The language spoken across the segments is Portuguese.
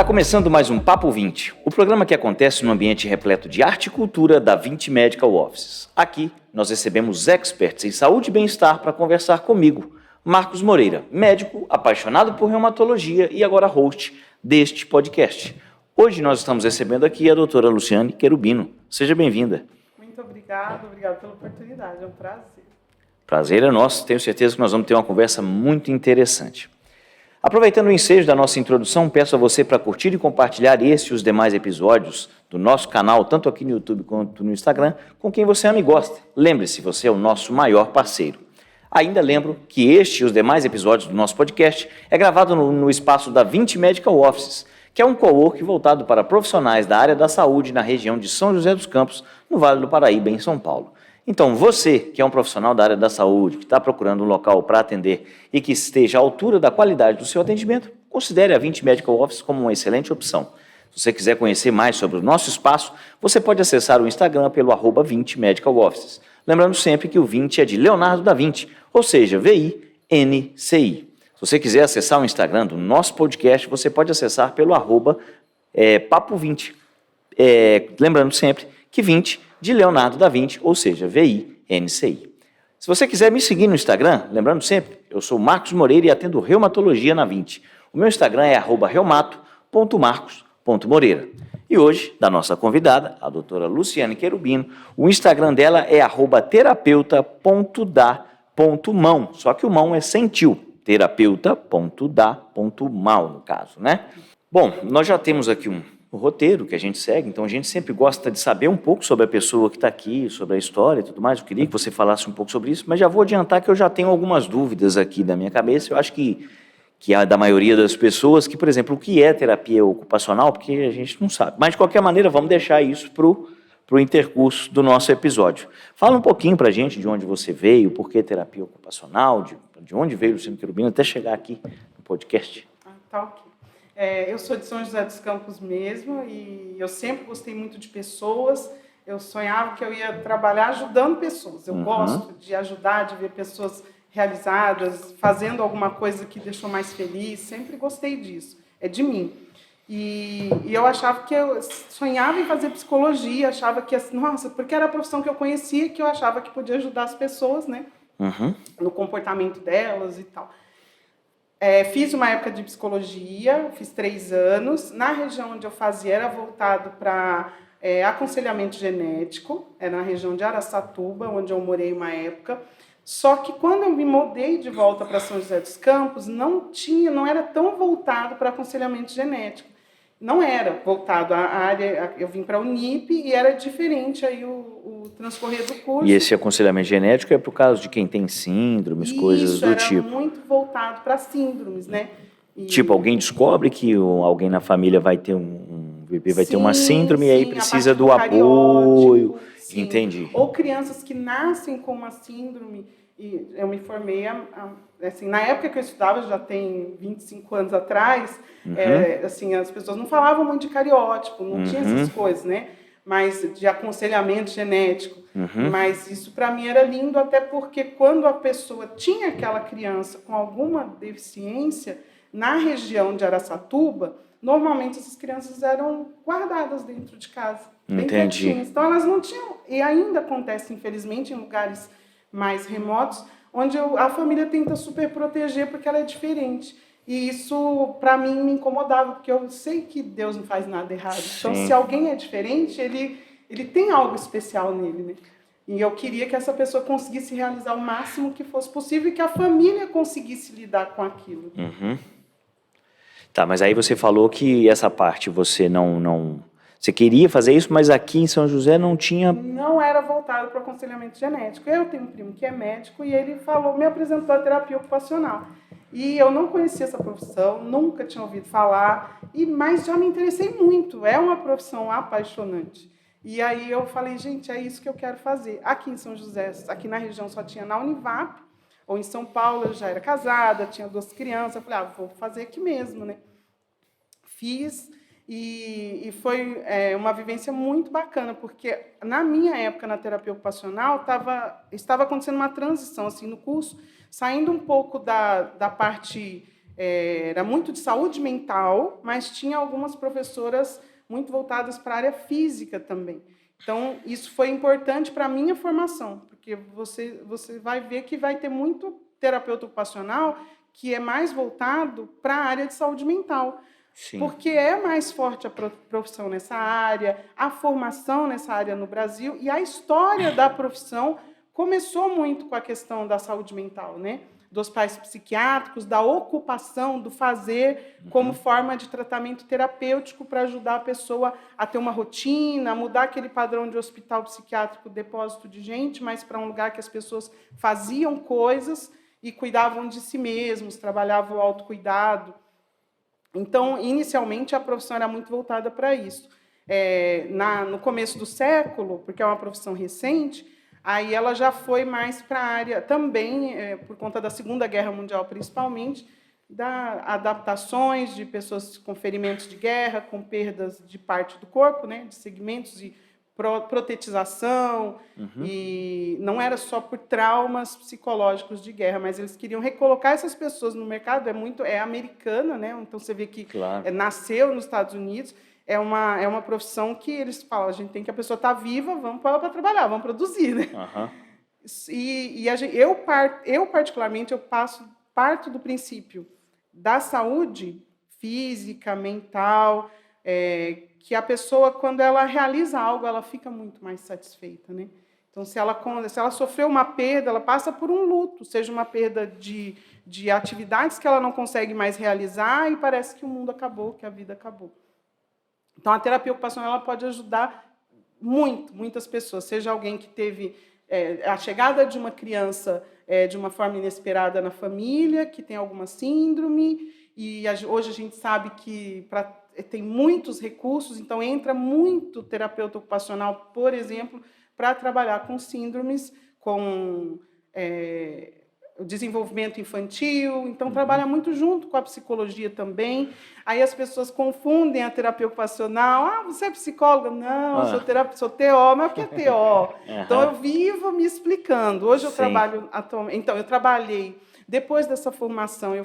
Está começando mais um Papo 20, o programa que acontece num ambiente repleto de arte e cultura da 20 Medical Offices. Aqui, nós recebemos experts em saúde e bem-estar para conversar comigo, Marcos Moreira, médico, apaixonado por reumatologia e agora host deste podcast. Hoje nós estamos recebendo aqui a doutora Luciane Querubino. Seja bem-vinda. Muito obrigada pela oportunidade, é um prazer. Prazer é nosso, tenho certeza que nós vamos ter uma conversa muito interessante. Aproveitando o ensejo da nossa introdução, peço a você para curtir e compartilhar este e os demais episódios do nosso canal, tanto aqui no YouTube quanto no Instagram, com quem você ama e gosta. Lembre-se, você é o nosso maior parceiro. Ainda lembro que este e os demais episódios do nosso podcast é gravado no espaço da 20 Medical Offices, que é um cowork voltado para profissionais da área da saúde na região de São José dos Campos, no Vale do Paraíba, em São Paulo. Então, você que é um profissional da área da saúde, que está procurando um local para atender e que esteja à altura da qualidade do seu atendimento, considere a 20 Medical Office como uma excelente opção. Se você quiser conhecer mais sobre o nosso espaço, você pode acessar o Instagram pelo @20 Medical Offices. Lembrando sempre que o 20 é de Leonardo da Vinci, ou seja, VINCI. Se você quiser acessar o Instagram do nosso podcast, você pode acessar pelo @Papo20. Lembrando sempre que 20 de Leonardo da Vinci, ou seja, VINCI. Se você quiser me seguir no Instagram, lembrando sempre, eu sou Marcos Moreira e atendo reumatologia na 20. O meu Instagram é @reumato.marcos.moreira. E hoje, da nossa convidada, a doutora Luciane Querubino, o Instagram dela é @terapeuta.da.mão, só que o mão é sem tio, terapeuta.da.mal no caso, né? Bom, nós já temos aqui um roteiro que a gente segue, então a gente sempre gosta de saber um pouco sobre a pessoa que está aqui, sobre a história e tudo mais. Eu queria que você falasse um pouco sobre isso, mas já vou adiantar que eu já tenho algumas dúvidas aqui da minha cabeça. Eu acho que é da maioria das pessoas, que, por exemplo, o que é terapia ocupacional, porque a gente não sabe. Mas, de qualquer maneira, vamos deixar isso para o intercurso do nosso episódio. Fala um pouquinho para a gente de onde você veio, por que terapia ocupacional, de onde veio o Luciane Querubino, até chegar aqui no podcast. Tá ok. Eu sou de São José dos Campos mesmo e eu sempre gostei muito de pessoas. Eu sonhava que eu ia trabalhar ajudando pessoas. Eu gosto de ajudar, de ver pessoas realizadas, fazendo alguma coisa que deixou mais feliz. Sempre gostei disso. É de mim. E eu achava que eu sonhava em fazer psicologia, achava que, nossa, porque era a profissão que eu conhecia, que eu achava que podia ajudar as pessoas, né? No comportamento delas e tal. Fiz uma época de psicologia, fiz 3 anos. Na região onde eu fazia era voltado para aconselhamento genético, era na região de Araçatuba, onde eu morei uma época. Só que quando eu me mudei de volta para São José dos Campos, não era tão voltado para aconselhamento genético. Não era voltado à área, eu vim para a Unip e era diferente aí o transcorrer do curso. E esse aconselhamento genético é por causa de quem tem síndromes, coisas do tipo? Isso, era muito voltado para síndromes, né? Tipo, alguém descobre que alguém na família vai ter um bebê, vai ter uma síndrome e aí precisa do apoio. Sim. Entendi. Ou crianças que nascem com uma síndrome. E eu me formei, assim, na época que eu estudava, já tem 25 anos atrás, assim, as pessoas não falavam muito de cariótipo, não tinha essas coisas, né? Mas de aconselhamento genético. Mas isso para mim era lindo, até porque quando a pessoa tinha aquela criança com alguma deficiência, na região de Araçatuba, normalmente essas crianças eram guardadas dentro de casa, bem quietinhas. Então elas não tinham, e ainda acontece infelizmente em lugares mais remotos, onde a família tenta super proteger porque ela é diferente. E isso, para mim, me incomodava, porque eu sei que Deus não faz nada errado. Sim. Então, se alguém é diferente, ele tem algo especial nele, né? E eu queria que essa pessoa conseguisse realizar o máximo que fosse possível e que a família conseguisse lidar com aquilo. Tá, mas aí você falou que essa parte você não... Você queria fazer isso, mas aqui em São José não tinha... Não era voltado para o aconselhamento genético. Eu tenho um primo que é médico e ele me apresentou a terapia ocupacional. E eu não conhecia essa profissão, nunca tinha ouvido falar, mas já me interessei muito. É uma profissão apaixonante. E aí eu falei, gente, é isso que eu quero fazer. Aqui em São José, aqui na região só tinha na Univap, ou em São Paulo eu já era casada, tinha 2 crianças. Eu falei, vou fazer aqui mesmo, né? Fiz... E foi uma vivência muito bacana, porque na minha época na terapia ocupacional estava acontecendo uma transição assim, no curso, saindo um pouco da parte era muito de saúde mental, mas tinha algumas professoras muito voltadas para a área física também. Então, isso foi importante para a minha formação, porque você vai ver que vai ter muito terapeuta ocupacional que é mais voltado para a área de saúde mental. Sim. Porque é mais forte a profissão nessa área, a formação nessa área no Brasil, e a história da profissão começou muito com a questão da saúde mental, né? Dos pais psiquiátricos, da ocupação, do fazer como forma de tratamento terapêutico para ajudar a pessoa a ter uma rotina, a mudar aquele padrão de hospital psiquiátrico, depósito de gente, mas para um lugar que as pessoas faziam coisas e cuidavam de si mesmos, trabalhavam o autocuidado. Então, inicialmente, a profissão era muito voltada para isso. No começo do século, porque é uma profissão recente, aí ela já foi mais para a área, também, por conta da Segunda Guerra Mundial, principalmente, da adaptações de pessoas com ferimentos de guerra, com perdas de parte do corpo, né, de segmentos e protetização, e não era só por traumas psicológicos de guerra, mas eles queriam recolocar essas pessoas no mercado, é americana, né? Então você vê que nasceu nos Estados Unidos, é uma profissão que eles falam, a gente tem que a pessoa estar viva, vamos pôr ela para trabalhar, vamos produzir, né? Eu particularmente, parto do princípio da saúde física, mental, que a pessoa, quando ela realiza algo, ela fica muito mais satisfeita, né? Então, se ela sofreu uma perda, ela passa por um luto, seja uma perda de atividades que ela não consegue mais realizar e parece que o mundo acabou, que a vida acabou. Então, a terapia ocupacional ela pode ajudar muitas pessoas, seja alguém que teve a chegada de uma criança de uma forma inesperada na família, que tem alguma síndrome, e hoje a gente sabe que tem muitos recursos, então entra muito terapeuta ocupacional, por exemplo, para trabalhar com síndromes, com o desenvolvimento infantil, então trabalha muito junto com a psicologia também. Aí as pessoas confundem a terapia ocupacional, você é psicóloga? Não, sou TO, mas o que é TO? Então eu vivo me explicando. Hoje eu trabalho atualmente, então eu trabalhei, depois dessa formação eu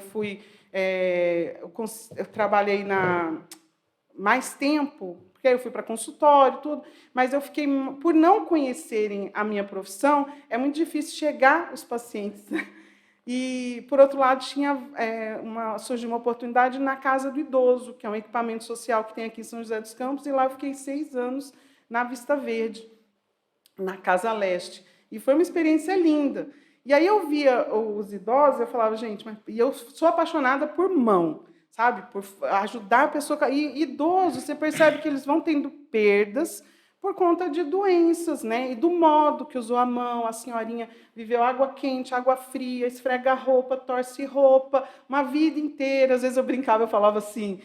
trabalhei mais tempo, porque aí eu fui para consultório, tudo, mas eu fiquei, por não conhecerem a minha profissão, é muito difícil chegar os pacientes. E, por outro lado, surgiu uma oportunidade na Casa do Idoso, que é um equipamento social que tem aqui em São José dos Campos, e lá eu fiquei 6 anos na Vista Verde, na Casa Leste. E foi uma experiência linda. E aí eu via os idosos, eu falava, gente, e eu sou apaixonada por mão, sabe? Por ajudar a pessoa. E idosos, você percebe que eles vão tendo perdas por conta de doenças, né? E do modo que usou a mão, a senhorinha viveu água quente, água fria, esfrega a roupa, torce roupa, uma vida inteira. Às vezes eu brincava, eu falava assim,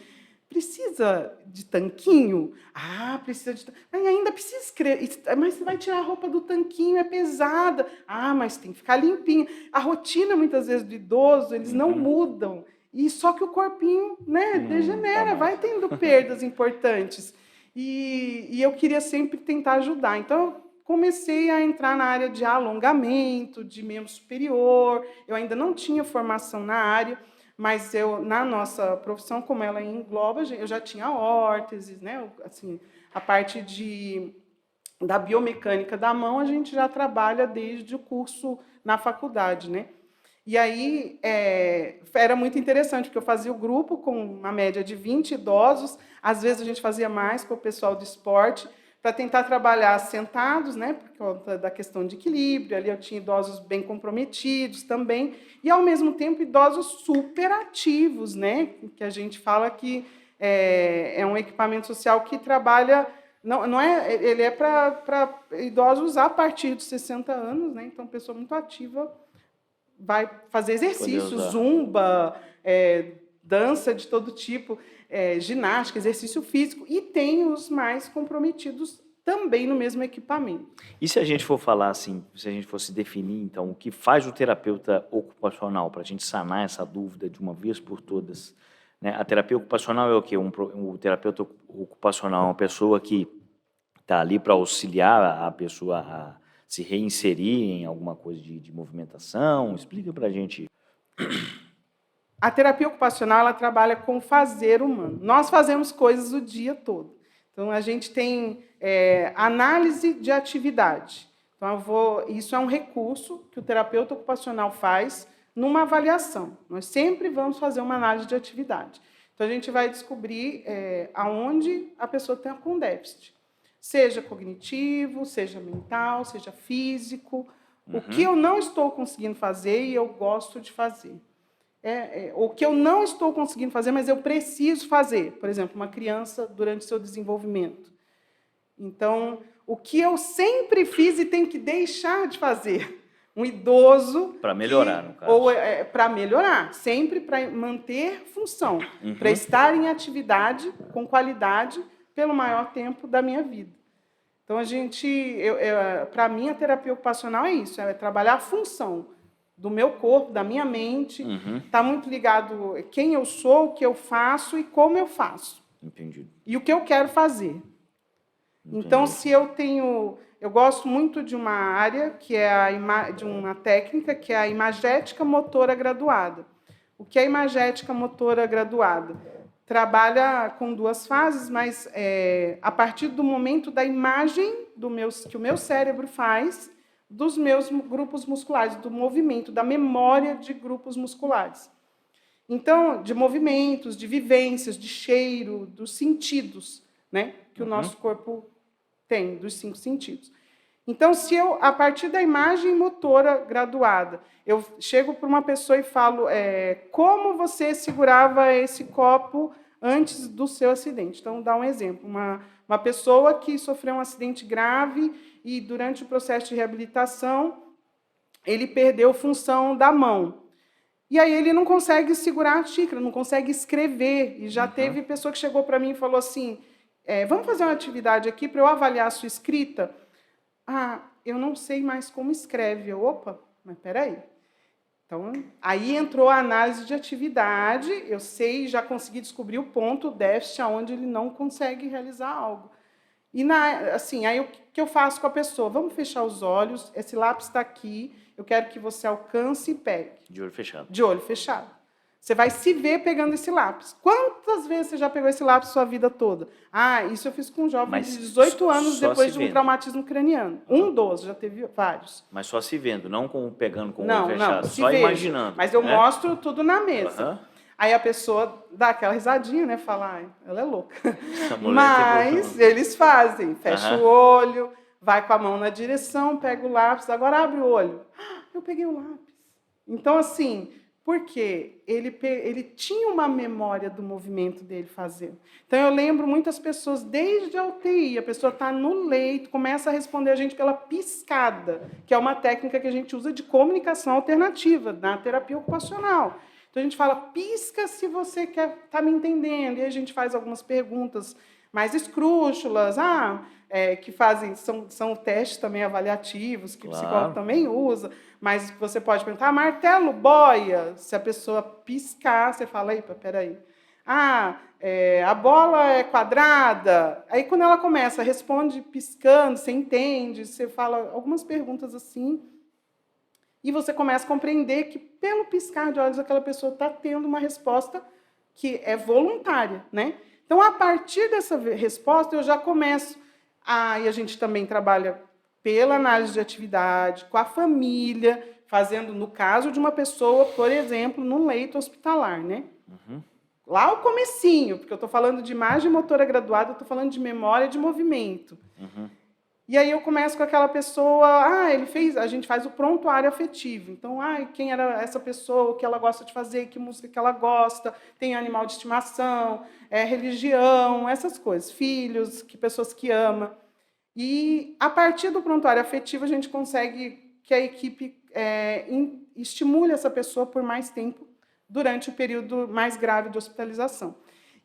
precisa de tanquinho? Ah, precisa de tanquinho. Mas ainda precisa escrever. Mas você vai tirar a roupa do tanquinho, é pesada. Ah, mas tem que ficar limpinho. A rotina, muitas vezes, do idoso, eles não mudam. E só que o corpinho, né, degenera, vai tendo perdas importantes. E eu queria sempre tentar ajudar. Então, eu comecei a entrar na área de alongamento, de membro superior. Eu ainda não tinha formação na área, mas na nossa profissão, como ela engloba, eu já tinha órteses, né? Assim, a parte da biomecânica da mão, a gente já trabalha desde o curso na faculdade, né? E aí era muito interessante, porque eu fazia o grupo com uma média de 20 idosos, às vezes a gente fazia mais com o pessoal do esporte, para tentar trabalhar sentados, né, por conta da questão de equilíbrio. Ali eu tinha idosos bem comprometidos também, e, ao mesmo tempo, idosos superativos, né, que a gente fala que é um equipamento social que trabalha... ele é para idosos a partir dos 60 anos, né, então, pessoa muito ativa vai fazer exercício, zumba, dança de todo tipo, ginástica, exercício físico, e tem os mais comprometidos também no mesmo equipamento. E se a gente for falar assim, se a gente fosse definir, então, o que faz o terapeuta ocupacional, para a gente sanar essa dúvida de uma vez por todas, né? A terapia ocupacional é o quê? O terapeuta ocupacional é uma pessoa que está ali para auxiliar a pessoa a se reinserir em alguma coisa de movimentação? Explica para a gente. A terapia ocupacional ela trabalha com o fazer humano. Nós fazemos coisas o dia todo. Então, a gente tem análise de atividade. Então, isso é um recurso que o terapeuta ocupacional faz numa avaliação. Nós sempre vamos fazer uma análise de atividade. Então, a gente vai descobrir aonde a pessoa está com déficit. Seja cognitivo, seja mental, seja físico. O que eu não estou conseguindo fazer e eu gosto de fazer. O que eu não estou conseguindo fazer, mas eu preciso fazer. Por exemplo, uma criança durante seu desenvolvimento. Então, o que eu sempre fiz e tenho que deixar de fazer. Um idoso... Para melhorar, no caso. Ou para melhorar, sempre para manter função, para estar em atividade com qualidade pelo maior tempo da minha vida. Então, para mim, a terapia ocupacional é isso, é trabalhar a função do meu corpo, da minha mente, está muito ligado quem eu sou, o que eu faço e como eu faço. Entendido. E o que eu quero fazer. Entendi. Então, se eu tenho... Eu gosto muito de uma área, que é de uma técnica, que é a imagética motora graduada. O que é a imagética motora graduada? Trabalha com 2 fases, mas a partir do momento da imagem que o meu cérebro faz dos meus grupos musculares, do movimento, da memória de grupos musculares. Então, de movimentos, de vivências, de cheiro, dos sentidos, né, que o nosso corpo tem, dos 5 sentidos. Então, se eu, a partir da imagem motora graduada, eu chego para uma pessoa e falo como você segurava esse copo antes do seu acidente. Então, vou dar um exemplo. Uma pessoa que sofreu um acidente grave e, durante o processo de reabilitação, ele perdeu função da mão. E aí ele não consegue segurar a xícara, não consegue escrever. E já teve pessoa que chegou para mim e falou assim, vamos fazer uma atividade aqui para eu avaliar a sua escrita? Eu não sei mais como escreve. Opa, mas peraí. Então, aí entrou a análise de atividade, eu sei, já consegui descobrir o ponto, o déficit, onde ele não consegue realizar algo. E, aí o que eu faço com a pessoa? Vamos fechar os olhos, esse lápis está aqui, eu quero que você alcance e pegue. De olho fechado. De olho fechado. Você vai se ver pegando esse lápis. Quantas vezes você já pegou esse lápis sua vida toda? Isso eu fiz com um jovem de 18 anos depois de um traumatismo craniano. Um dos, já teve vários. Mas só se vendo, não pegando com o olho fechado, só vejo, imaginando. Mas eu mostro tudo na mesa. Aí a pessoa dá aquela risadinha, né? Fala, ela é louca. Mas eles fazem. Fecha o olho, vai com a mão na direção, pega o lápis, agora abre o olho. Eu peguei o lápis. Então, assim... Porque ele tinha uma memória do movimento dele fazendo. Então, eu lembro muitas pessoas, desde a UTI, a pessoa está no leito, começa a responder a gente pela piscada, que é uma técnica que a gente usa de comunicação alternativa, na terapia ocupacional. Então, a gente fala, pisca se você está me entendendo. E a gente faz algumas perguntas mais escrúxulas, que fazem, são testes também avaliativos, que o psicólogo também usa, mas você pode perguntar, martelo, boia? Se a pessoa piscar, você fala, peraí. A bola é quadrada? Aí, quando ela começa, responde piscando, você entende, você fala algumas perguntas assim, e você começa a compreender que, pelo piscar de olhos, aquela pessoa está tendo uma resposta que é voluntária, né? Então, a partir dessa resposta, eu já começo... E a gente também trabalha pela análise de atividade, com a família, fazendo, no caso de uma pessoa, por exemplo, num leito hospitalar, né? Lá o comecinho, porque eu estou falando de imagem motora graduada, eu estou falando de memória de movimento. E aí eu começo com aquela pessoa, a gente faz o prontuário afetivo. Então, quem era essa pessoa, o que ela gosta de fazer, que música que ela gosta, tem animal de estimação, religião, essas coisas, filhos, que pessoas que ama. E, a partir do prontuário afetivo, a gente consegue que a equipe estimule essa pessoa por mais tempo durante o período mais grave de hospitalização.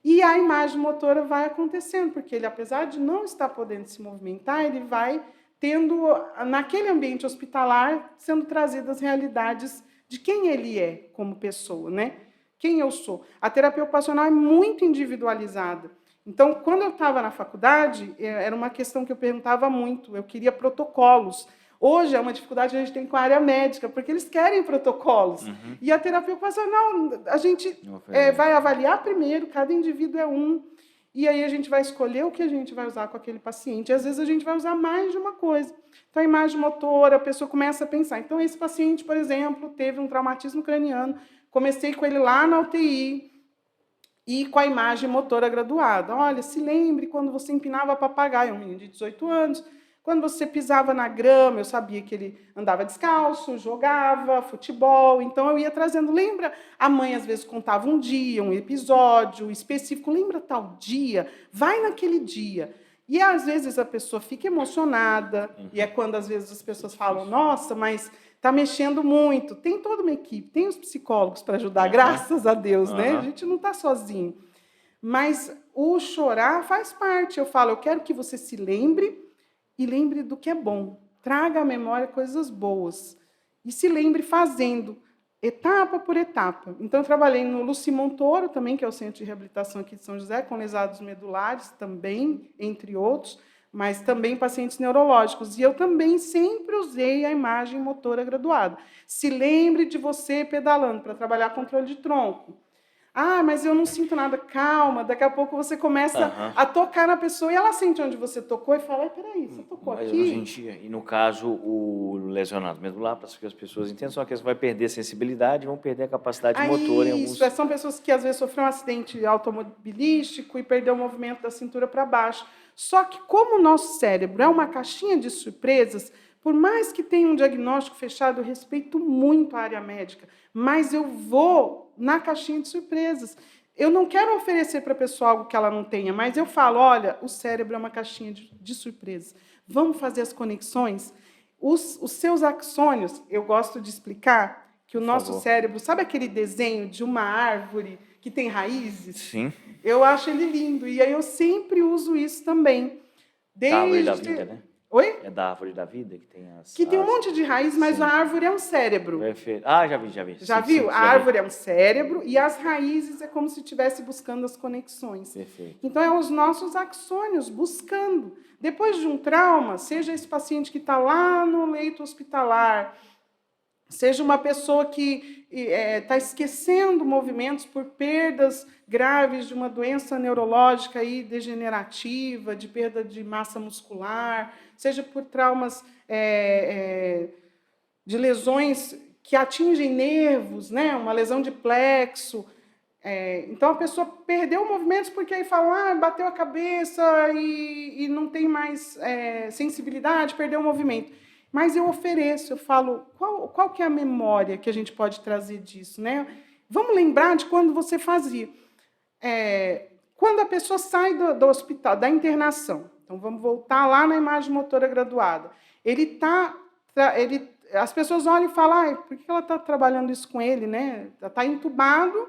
E a imagem motora vai acontecendo, porque ele, apesar de não estar podendo se movimentar, ele vai tendo, naquele ambiente hospitalar, sendo trazidas realidades de quem ele é como pessoa, né? Quem eu sou. A terapia ocupacional é muito individualizada. Então, quando eu estava na faculdade, era uma questão que eu perguntava muito, eu queria protocolos. Hoje é uma dificuldade que a gente tem com a área médica, porque eles querem protocolos. E a terapia ocupacional, não, a gente vai avaliar primeiro, cada indivíduo é um, e aí a gente vai escolher o que a gente vai usar com aquele paciente. E às vezes a gente vai usar mais de uma coisa. Então, a imagem motora, a pessoa começa a pensar. Então, esse paciente, por exemplo, teve um traumatismo craniano, comecei com ele lá na UTI, e com a imagem motora graduada. Olha, se lembre quando você empinava papagaio, um menino de 18 anos, quando você pisava na grama, eu sabia que ele andava descalço, jogava futebol, então eu ia trazendo. Lembra? A mãe às vezes contava um dia, um episódio específico, lembra tal dia? Vai naquele dia. E às vezes a pessoa fica emocionada, e é quando às vezes as pessoas falam, nossa, mas está mexendo muito. Tem toda uma equipe, tem os psicólogos para ajudar, graças a Deus, né? A gente não está sozinho. Mas o chorar faz parte. Eu falo, eu quero que você se lembre e lembre do que é bom. Traga à memória coisas boas. E se lembre fazendo, etapa por etapa. Então, eu trabalhei no Luci Montoro também, que é o centro de reabilitação aqui de São José, com lesados medulares também, entre outros, mas também pacientes neurológicos. E eu também sempre usei a imagem motora graduada. Se lembre de você pedalando para trabalhar controle de tronco. Ah, mas eu não sinto nada. Calma, daqui a pouco você começa a tocar na pessoa e ela sente onde você tocou e fala, peraí, você tocou aqui? Eu não sentia. E no caso, o lesionado medular, para que as pessoas entendam, só que eles vão perder a sensibilidade e vão perder a capacidade motora em alguns... Isso, são pessoas que às vezes sofreram um acidente automobilístico e perdeu o movimento da cintura para baixo. Só que como o nosso cérebro é uma caixinha de surpresas, por mais que tenha um diagnóstico fechado, eu respeito muito a área médica, mas eu vou na caixinha de surpresas. Eu não quero oferecer para a pessoa algo que ela não tenha, mas eu falo, olha, o cérebro é uma caixinha de surpresas. Vamos fazer as conexões? Os seus axônios, eu gosto de explicar que o nosso cérebro, sabe aquele desenho de uma árvore que tem raízes? Sim. Eu acho ele lindo, e aí eu sempre uso isso também. Da árvore da vida, né? Oi? É da árvore da vida que tem as... Que tem um monte de raiz, mas a árvore é um cérebro. Perfeito. Ah, já vi. Já viu? A árvore é um cérebro e as raízes é como se estivesse buscando as conexões. Perfeito. Então, é os nossos axônios buscando. Depois de um trauma, seja esse paciente que está lá no leito hospitalar, seja uma pessoa que está esquecendo movimentos por perdas graves de uma doença neurológica aí degenerativa, de perda de massa muscular, seja por traumas de lesões que atingem nervos, né? Uma lesão de plexo. Então, a pessoa perdeu movimentos porque aí fala, bateu a cabeça e não tem mais sensibilidade, perdeu o movimento. Mas eu ofereço, eu falo, qual que é a memória que a gente pode trazer disso, né? Vamos lembrar de quando você fazia. Quando a pessoa sai do hospital, da internação, então vamos voltar lá na imagem motora graduada, as pessoas olham e falam, por que ela está trabalhando isso com ele, né? Está entubado,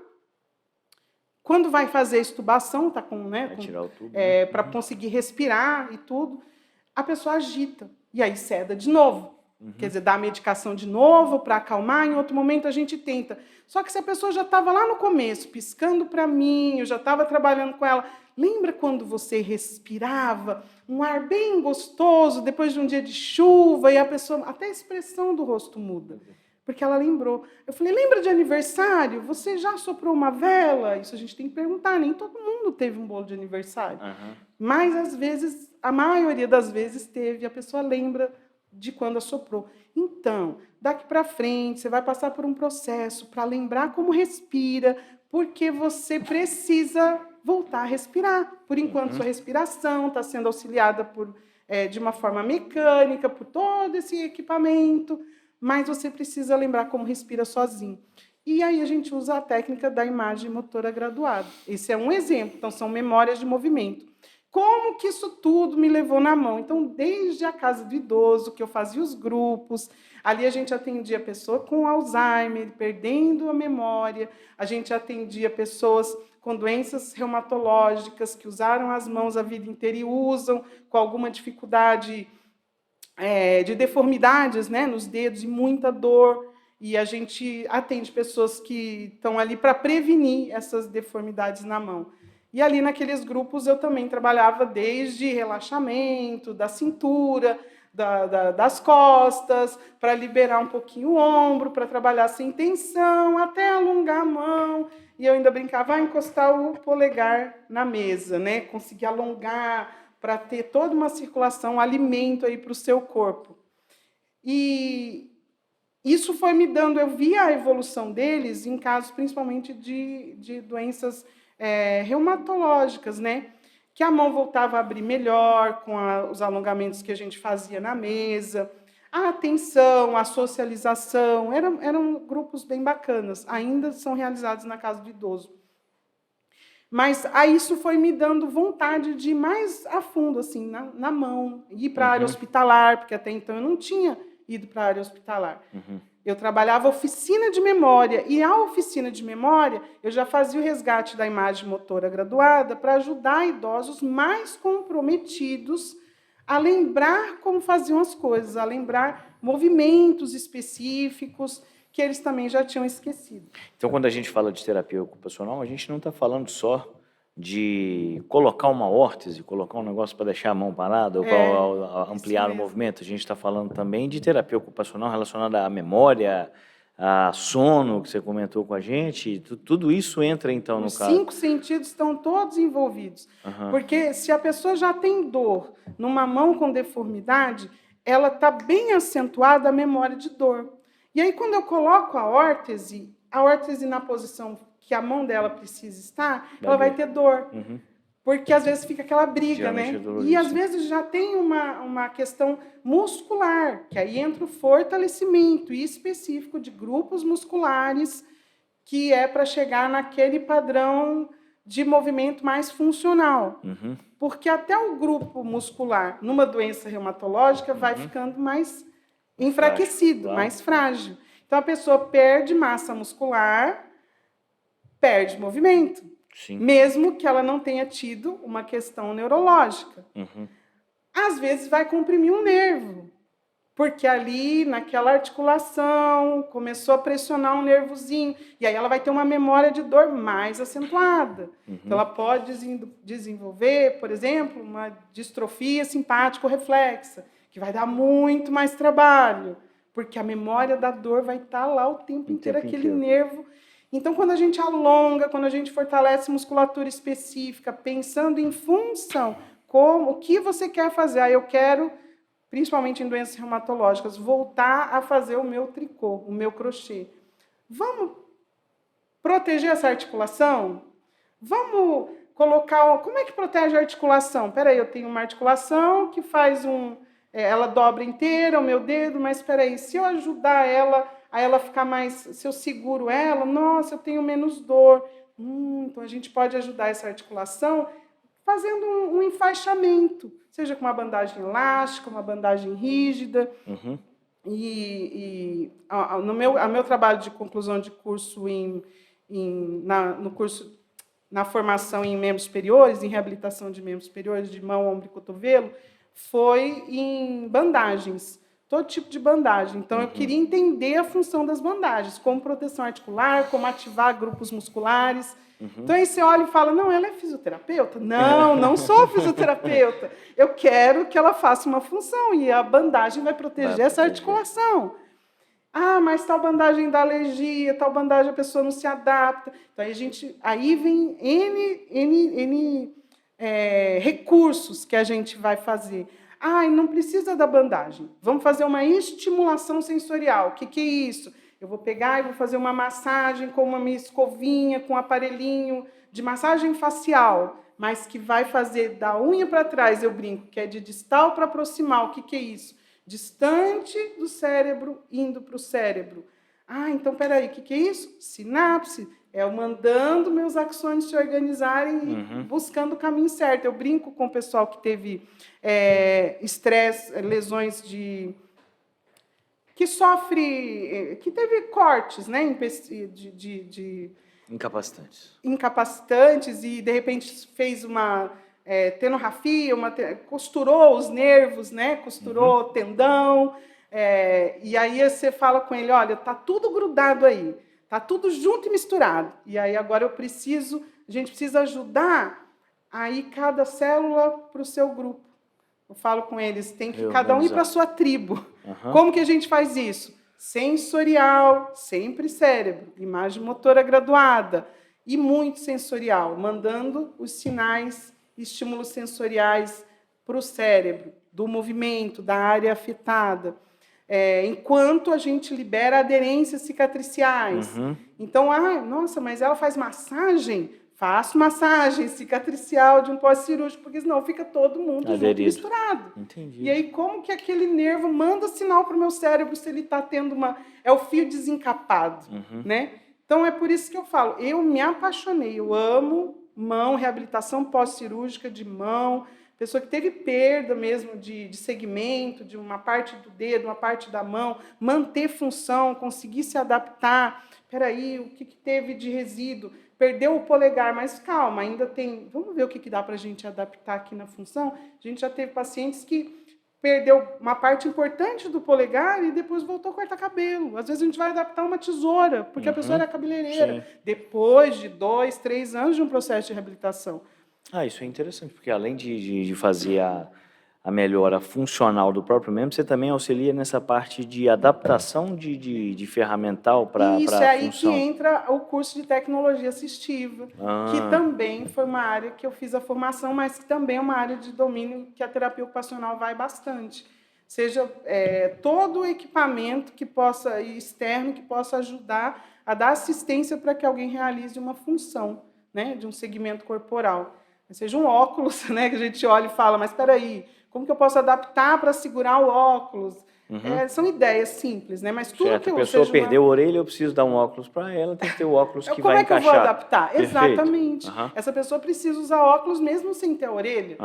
quando vai fazer a extubação, está com, né? Vai tirar o tubo, para conseguir respirar e tudo, a pessoa agita. E aí ceda de novo. Quer dizer, dá a medicação de novo para acalmar, em outro momento a gente tenta. Só que se a pessoa já estava lá no começo, piscando para mim, eu já estava trabalhando com ela, lembra quando você respirava um ar bem gostoso, depois de um dia de chuva, e a pessoa, até a expressão do rosto muda, porque ela lembrou. Eu falei, lembra de aniversário? Você já soprou uma vela? Isso a gente tem que perguntar, nem todo mundo teve um bolo de aniversário. Mas, às vezes, a maioria das vezes teve, a pessoa lembra de quando assoprou. Então, daqui para frente, você vai passar por um processo para lembrar como respira, porque você precisa voltar a respirar. Por enquanto, sua respiração está sendo auxiliada de uma forma mecânica, por todo esse equipamento, mas você precisa lembrar como respira sozinho. E aí a gente usa a técnica da imagem motora graduada. Esse é um exemplo, então são memórias de movimento. Como que isso tudo me levou na mão? Então, desde a casa do idoso, que eu fazia os grupos, ali a gente atendia a pessoa com Alzheimer, perdendo a memória, a gente atendia pessoas com doenças reumatológicas, que usaram as mãos a vida inteira e usam, com alguma dificuldade de deformidades, né, nos dedos e muita dor, e a gente atende pessoas que estão ali para prevenir essas deformidades na mão. E ali naqueles grupos eu também trabalhava desde relaxamento da cintura, das costas, para liberar um pouquinho o ombro, para trabalhar sem tensão, até alongar a mão. E eu ainda brincava, encostar o polegar na mesa, né? Conseguir alongar para ter toda uma circulação, um alimento aí para o seu corpo. E isso foi me dando, eu vi a evolução deles em casos principalmente de doenças reumatológicas, né? Que a mão voltava a abrir melhor com os alongamentos que a gente fazia na mesa, a atenção, a socialização, eram grupos bem bacanas, ainda são realizados na casa do idoso. Mas aí isso foi me dando vontade de ir mais a fundo, assim, na mão, ir para a área hospitalar, porque até então eu não tinha ido para a área hospitalar. Eu trabalhava oficina de memória, e a oficina de memória eu já fazia o resgate da imagem motora graduada para ajudar idosos mais comprometidos a lembrar como faziam as coisas, a lembrar movimentos específicos que eles também já tinham esquecido. Então, quando a gente fala de terapia ocupacional, a gente não está falando só de colocar uma órtese, colocar um negócio para deixar a mão parada ou para ampliar o movimento. A gente está falando também de terapia ocupacional relacionada à memória, a sono, que você comentou com a gente. Tudo isso entra, então, no caso. Os 5 sentidos estão todos envolvidos. Porque se a pessoa já tem dor numa mão com deformidade, ela está bem acentuada a memória de dor. E aí, quando eu coloco a órtese na posição que a mão dela precisa estar, ela vai ter dor. Porque, às vezes, fica aquela briga, né? E, às vezes, já tem uma questão muscular, que aí entra o fortalecimento específico de grupos musculares, que é para chegar naquele padrão de movimento mais funcional. Porque até o grupo muscular, numa doença reumatológica, vai ficando mais enfraquecido, mais frágil. Então, a pessoa perde massa muscular, perde movimento, mesmo que ela não tenha tido uma questão neurológica. Às vezes vai comprimir um nervo, porque ali, naquela articulação, começou a pressionar um nervozinho, e aí ela vai ter uma memória de dor mais acentuada. Então, ela pode desenvolver, por exemplo, uma distrofia simpático-reflexa, que vai dar muito mais trabalho, porque a memória da dor vai estar lá o tempo inteiro, aquele nervo. Então, quando a gente alonga, quando a gente fortalece musculatura específica, pensando em função, o que você quer fazer? Eu quero, principalmente em doenças reumatológicas, voltar a fazer o meu tricô, o meu crochê. Vamos proteger essa articulação? Vamos colocar... Como é que protege a articulação? Espera aí, eu tenho uma articulação que faz ela dobra inteira, o meu dedo, mas espera aí, se eu ajudar ela a ela ficar mais... Se eu seguro ela, nossa, eu tenho menos dor. Então, a gente pode ajudar essa articulação fazendo um enfaixamento, seja com uma bandagem elástica, uma bandagem rígida. No meu trabalho de conclusão de curso no curso na formação em membros superiores, em reabilitação de membros superiores, de mão, ombro e cotovelo, foi em bandagens, todo tipo de bandagem. Então, eu queria entender a função das bandagens, como proteção articular, como ativar grupos musculares. Então, aí você olha e fala, não, ela é fisioterapeuta? Não, não sou fisioterapeuta. Eu quero que ela faça uma função, e a bandagem vai proteger essa articulação. Ah, mas tal bandagem dá alergia, tal bandagem a pessoa não se adapta. Então, aí vem N recursos que a gente vai fazer. Não precisa da bandagem. Vamos fazer uma estimulação sensorial. O que é isso? Eu vou pegar e vou fazer uma massagem com uma minha escovinha, com um aparelhinho de massagem facial, mas que vai fazer da unha para trás, eu brinco, que é de distal para proximal. O que é isso? Distante do cérebro, indo para o cérebro. Então, peraí, o que é isso? Sinapse. É eu mandando meus axônios se organizarem e buscando o caminho certo. Eu brinco com o pessoal que teve estresse, lesões que sofre, que teve cortes, né, incapacitantes e, de repente, fez uma tenorrafia, costurou os nervos, né, costurou o tendão, e aí você fala com ele, olha, está tudo grudado aí, está tudo junto e misturado. E aí agora a gente precisa ajudar aí cada célula para o seu grupo. eu falo com eles, tem que cada um ir para a sua tribo. Uhum. Como que a gente faz isso? Sensorial, sempre cérebro, imagem motora graduada e muito sensorial, mandando os sinais, estímulos sensoriais para o cérebro, do movimento, da área afetada. Enquanto a gente libera aderências cicatriciais. Uhum. Então, nossa, mas ela faz massagem? Faço massagem cicatricial de um pós-cirúrgico, porque senão fica todo mundo junto, misturado. Entendi. E aí, como que aquele nervo manda sinal para o meu cérebro se ele está tendo É o fio desencapado, né? Então, é por isso que eu falo, eu me apaixonei, eu amo mão, reabilitação pós-cirúrgica de mão, pessoa que teve perda mesmo de segmento, de uma parte do dedo, uma parte da mão, manter função, conseguir se adaptar. Espera aí, o que teve de resíduo? Perdeu o polegar, mas calma, ainda tem... Vamos ver o que dá para a gente adaptar aqui na função? A gente já teve pacientes que perdeu uma parte importante do polegar e depois voltou a cortar cabelo. Às vezes a gente vai adaptar uma tesoura, porque a pessoa era cabeleireira. Sim. Depois de 2, 3 anos de um processo de reabilitação. Isso é interessante, porque além de fazer a melhora funcional do próprio membro, você também auxilia nessa parte de adaptação de ferramental para a função. Isso é aí que entra o curso de tecnologia assistiva, que também foi uma área que eu fiz a formação, mas que também é uma área de domínio que a terapia ocupacional vai bastante. Seja todo o equipamento que possa externo que possa ajudar a dar assistência para que alguém realize uma função, né, de um segmento corporal. Seja um óculos, né, que a gente olha e fala, mas espera aí, como que eu posso adaptar para segurar o óculos? São ideias simples, né? Mas tudo que a pessoa perdeu a orelha, eu preciso dar um óculos para ela, tem que ter o óculos que vai encaixar. Como é que eu vou adaptar? Perfeito. Exatamente. Essa pessoa precisa usar óculos mesmo sem ter a orelha.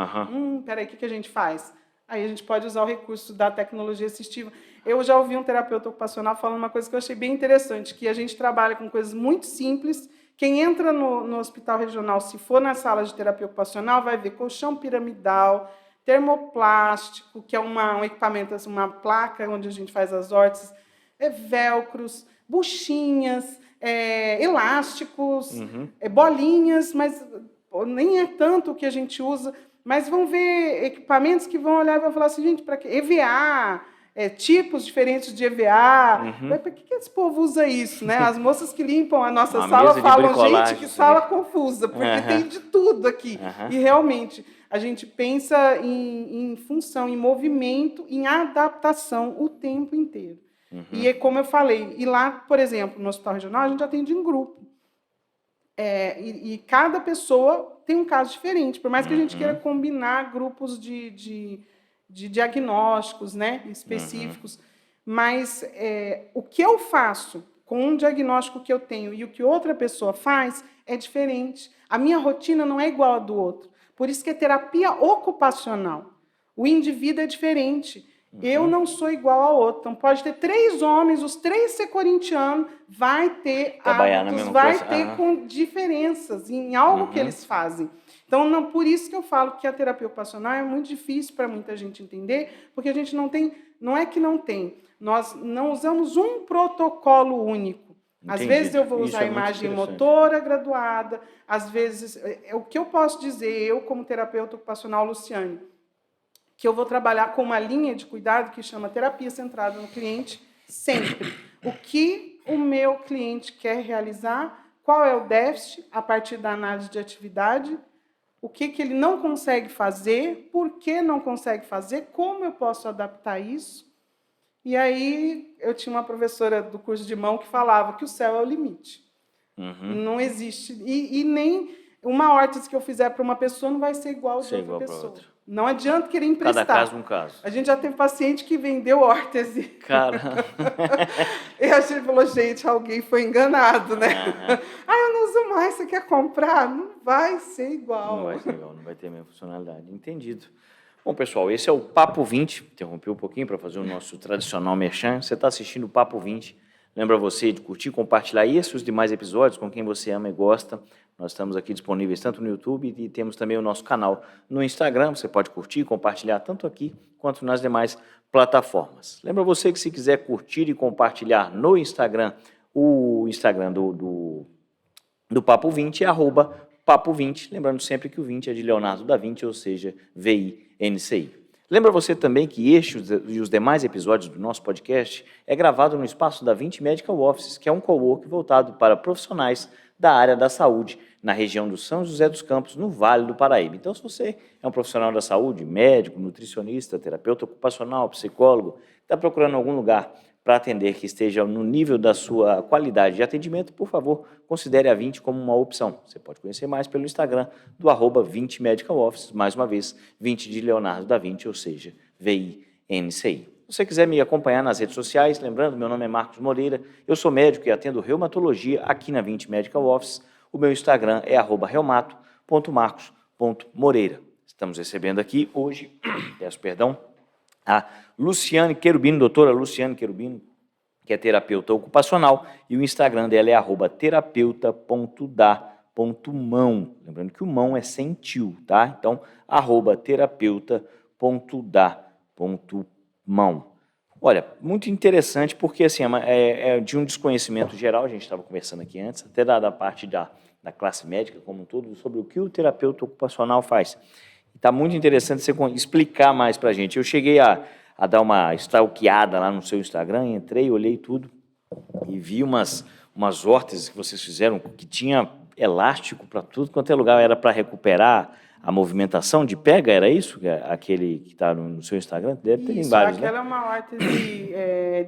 Peraí, o que a gente faz? Aí a gente pode usar o recurso da tecnologia assistiva. Eu já ouvi um terapeuta ocupacional falando uma coisa que eu achei bem interessante, que a gente trabalha com coisas muito simples. Quem entra no hospital regional, se for na sala de terapia ocupacional, vai ver colchão piramidal, termoplástico, que é um equipamento, assim, uma placa onde a gente faz as órteses, velcros, buchinhas, elásticos, bolinhas, mas nem é tanto o que a gente usa, mas vão ver equipamentos que vão olhar e vão falar assim, gente, para quê? EVA, tipos diferentes de EVA. Para que esse povo usa isso? Né? As moças que limpam a nossa sala falam, gente, que sala confusa, porque tem de tudo aqui. E realmente, a gente pensa em função, em movimento, em adaptação o tempo inteiro. E como eu falei, e lá, por exemplo, no Hospital Regional, a gente atende em grupo. E cada pessoa tem um caso diferente, por mais que a gente queira combinar grupos de diagnósticos, né, específicos. Mas o que eu faço com um diagnóstico que eu tenho e o que outra pessoa faz é diferente. A minha rotina não é igual à do outro. Por isso que é terapia ocupacional. O indivíduo é diferente. Eu não sou igual ao outro. Então, pode ter 3 homens, os 3 ser corintianos, vai ter hábitos, vai ter com diferenças em algo que eles fazem. Então, não, por isso que eu falo que a terapia ocupacional é muito difícil para muita gente entender, porque a gente não tem, não é que não tem, nós não usamos um protocolo único. Às vezes eu vou usar a imagem motora graduada, às vezes, o que eu posso dizer, eu como terapeuta ocupacional, Luciane, que eu vou trabalhar com uma linha de cuidado que chama terapia centrada no cliente, sempre. O que o meu cliente quer realizar, qual é o déficit a partir da análise de atividade, o que ele não consegue fazer, por que não consegue fazer, como eu posso adaptar isso. E aí eu tinha uma professora do curso de mão que falava que o céu é o limite. Não existe. E nem uma órtese que eu fizer para uma pessoa não vai ser igual de outra pessoa. Não adianta querer emprestar. Cada caso um caso. A gente já teve paciente que vendeu órtese. Cara. E a gente falou, gente, alguém foi enganado, né? Eu não uso mais, você quer comprar? Não vai ser igual. Não vai ser igual, não vai ter a mesma funcionalidade. Entendido. Bom, pessoal, esse é o Papo 20. Interrompi um pouquinho para fazer o nosso tradicional merchan. Você está assistindo o Papo 20. Lembra você de curtir, compartilhar esse e os demais episódios com quem você ama e gosta. Nós estamos aqui disponíveis tanto no YouTube e temos também o nosso canal no Instagram. Você pode curtir e compartilhar tanto aqui quanto nas demais plataformas. Lembra você que se quiser curtir e compartilhar no Instagram, o Instagram do Papo 20 é @Papo20. Lembrando sempre que o 20 é de Leonardo da Vinci, ou seja, VINCI. Lembra você também que este e os demais episódios do nosso podcast é gravado no espaço da 20 Medical Offices, que é um cowork voltado para profissionais da área da saúde, na região do São José dos Campos, no Vale do Paraíba. Então, se você é um profissional da saúde, médico, nutricionista, terapeuta ocupacional, psicólogo, está procurando algum lugar para atender que esteja no nível da sua qualidade de atendimento, por favor, considere a 20 como uma opção. Você pode conhecer mais pelo Instagram do @20 Medical Office, mais uma vez, 20 de Leonardo da Vinci, ou seja, VINCI. Se você quiser me acompanhar nas redes sociais, lembrando, meu nome é Marcos Moreira, eu sou médico e atendo reumatologia aqui na 20 Medical Office. O meu Instagram é @reumato.marcos.moreira. Estamos recebendo aqui hoje, peço perdão, a Luciane Querubino, doutora Luciane Querubino, que é terapeuta ocupacional, e o Instagram dela é @terapeuta.da.mão. Lembrando que o mão é sem tio, tá? Então, @terapeuta.da.mão. Olha, muito interessante, porque assim, é de um desconhecimento geral, a gente estava conversando aqui antes, até da parte da classe médica como um todo, sobre o que o terapeuta ocupacional faz. Está muito interessante você explicar mais para a gente. Eu cheguei a dar uma stalkeada lá no seu Instagram, entrei, olhei tudo e vi umas órteses que vocês fizeram, que tinha elástico para tudo quanto é lugar, era para recuperar a movimentação de pega, era isso? Aquele que está no seu Instagram? Deve ter vários, aquela é uma órtese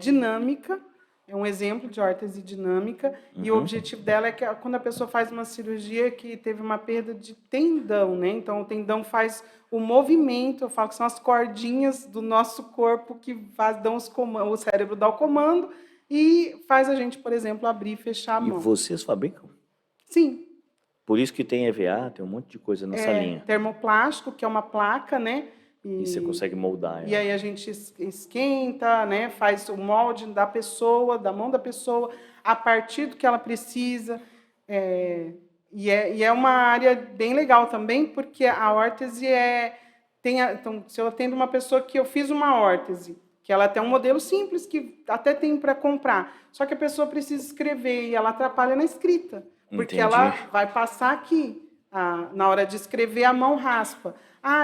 dinâmica, é um exemplo de órtese dinâmica, e o objetivo dela é que quando a pessoa faz uma cirurgia que teve uma perda de tendão, né? Então, o tendão faz o movimento, eu falo que são as cordinhas do nosso corpo que dão os comandos, o cérebro dá o comando e faz a gente, por exemplo, abrir e fechar a mão. E vocês fabricam? Sim. Por isso que tem EVA, tem um monte de coisa nessa linha. Termoplástico, que é uma placa, né? E você consegue moldar ela. E aí a gente esquenta, né? Faz o molde da pessoa, da mão da pessoa, a partir do que ela precisa. E é uma área bem legal também, porque a órtese então, se eu atendo uma pessoa que eu fiz uma órtese, que ela tem um modelo simples, que até tem para comprar, só que a pessoa precisa escrever e ela atrapalha na escrita. Porque ela vai passar aqui, na hora de escrever, a mão raspa.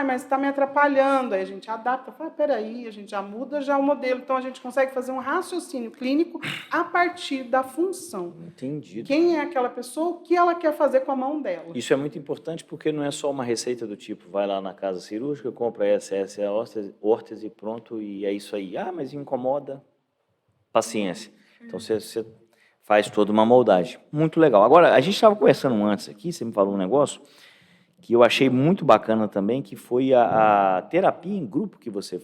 Mas está me atrapalhando. Aí a gente adapta, fala, peraí, a gente já muda o modelo. Então, a gente consegue fazer um raciocínio clínico a partir da função. Entendido. Quem é aquela pessoa, o que ela quer fazer com a mão dela. Isso é muito importante porque não é só uma receita do tipo, vai lá na casa cirúrgica, compra essa órtese, pronto, e é isso aí. Mas incomoda, paciência. Então, você faz toda uma moldagem. Muito legal. Agora, a gente estava conversando antes aqui, você me falou um negócio que eu achei muito bacana também, que foi a terapia em grupo que você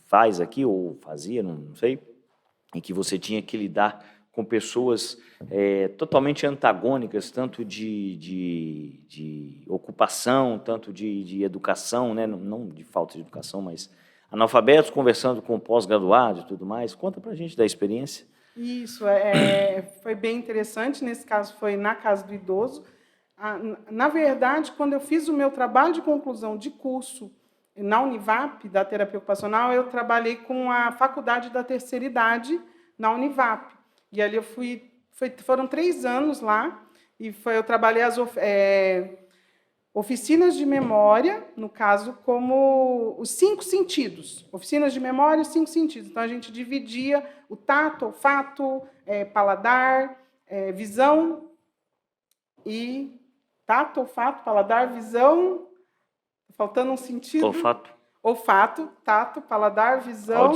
faz aqui, ou fazia, não sei, em que você tinha que lidar com pessoas totalmente antagônicas, tanto de ocupação, tanto de educação, né? Não de falta de educação, mas analfabetos conversando com pós-graduados e tudo mais. Conta pra gente da experiência. Isso, foi bem interessante. Nesse caso, foi na Casa do Idoso. Na verdade, quando eu fiz o meu trabalho de conclusão de curso na Univap, da terapia ocupacional, eu trabalhei com a faculdade da terceira idade na Univap. E ali foram 3 anos lá, e eu trabalhei as oficinas de memória, no caso, como os 5 sentidos. Oficinas de memória, os 5 sentidos. Então, a gente dividia o tato, olfato, paladar, visão e... Tato, olfato, paladar, visão... Faltando um sentido. Olfato, tato, paladar, visão...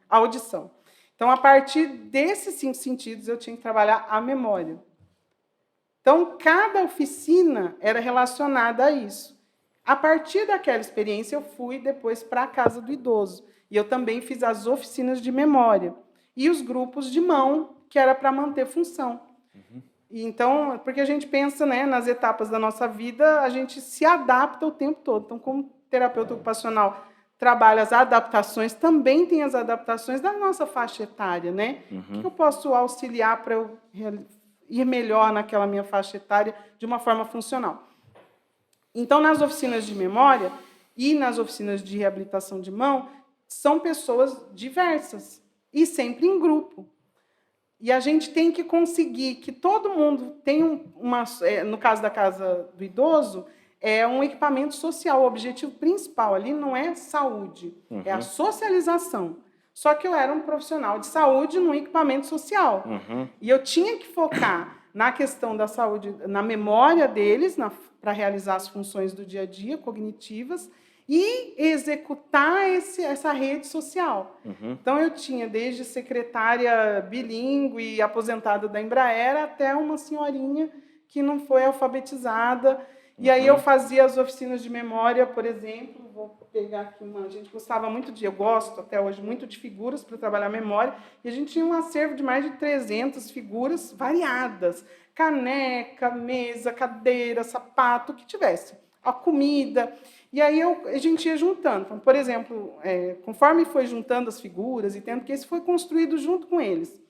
Audição. Então, a partir desses 5 sentidos, eu tinha que trabalhar a memória. Então, cada oficina era relacionada a isso. A partir daquela experiência, eu fui depois para a Casa do Idoso. E eu também fiz as oficinas de memória. E os grupos de mão, que era para manter função. Então, porque a gente pensa, né, nas etapas da nossa vida, a gente se adapta o tempo todo. Então, como terapeuta ocupacional trabalha as adaptações, também tem as adaptações da nossa faixa etária, né? O que eu posso auxiliar para eu ir melhor naquela minha faixa etária de uma forma funcional? Então, nas oficinas de memória e nas oficinas de reabilitação de mão, são pessoas diversas e sempre em grupo. E a gente tem que conseguir que todo mundo tenha no caso da Casa do Idoso, é um equipamento social. O objetivo principal ali não é saúde, é a socialização. Só que eu era um profissional de saúde num equipamento social. E eu tinha que focar na questão da saúde, na memória deles, para realizar as funções do dia a dia, cognitivas, e executar essa rede social. Então, eu tinha desde secretária bilíngue e aposentada da Embraer até uma senhorinha que não foi alfabetizada. E aí eu fazia as oficinas de memória, por exemplo, vou pegar aqui uma... A gente gostava muito eu gosto até hoje muito de figuras para trabalhar a memória, e a gente tinha um acervo de mais de 300 figuras variadas. Caneca, mesa, cadeira, sapato, o que tivesse. A comida... E aí a gente ia juntando. Então, por exemplo, conforme foi juntando as figuras e tendo que isso foi construído junto com eles.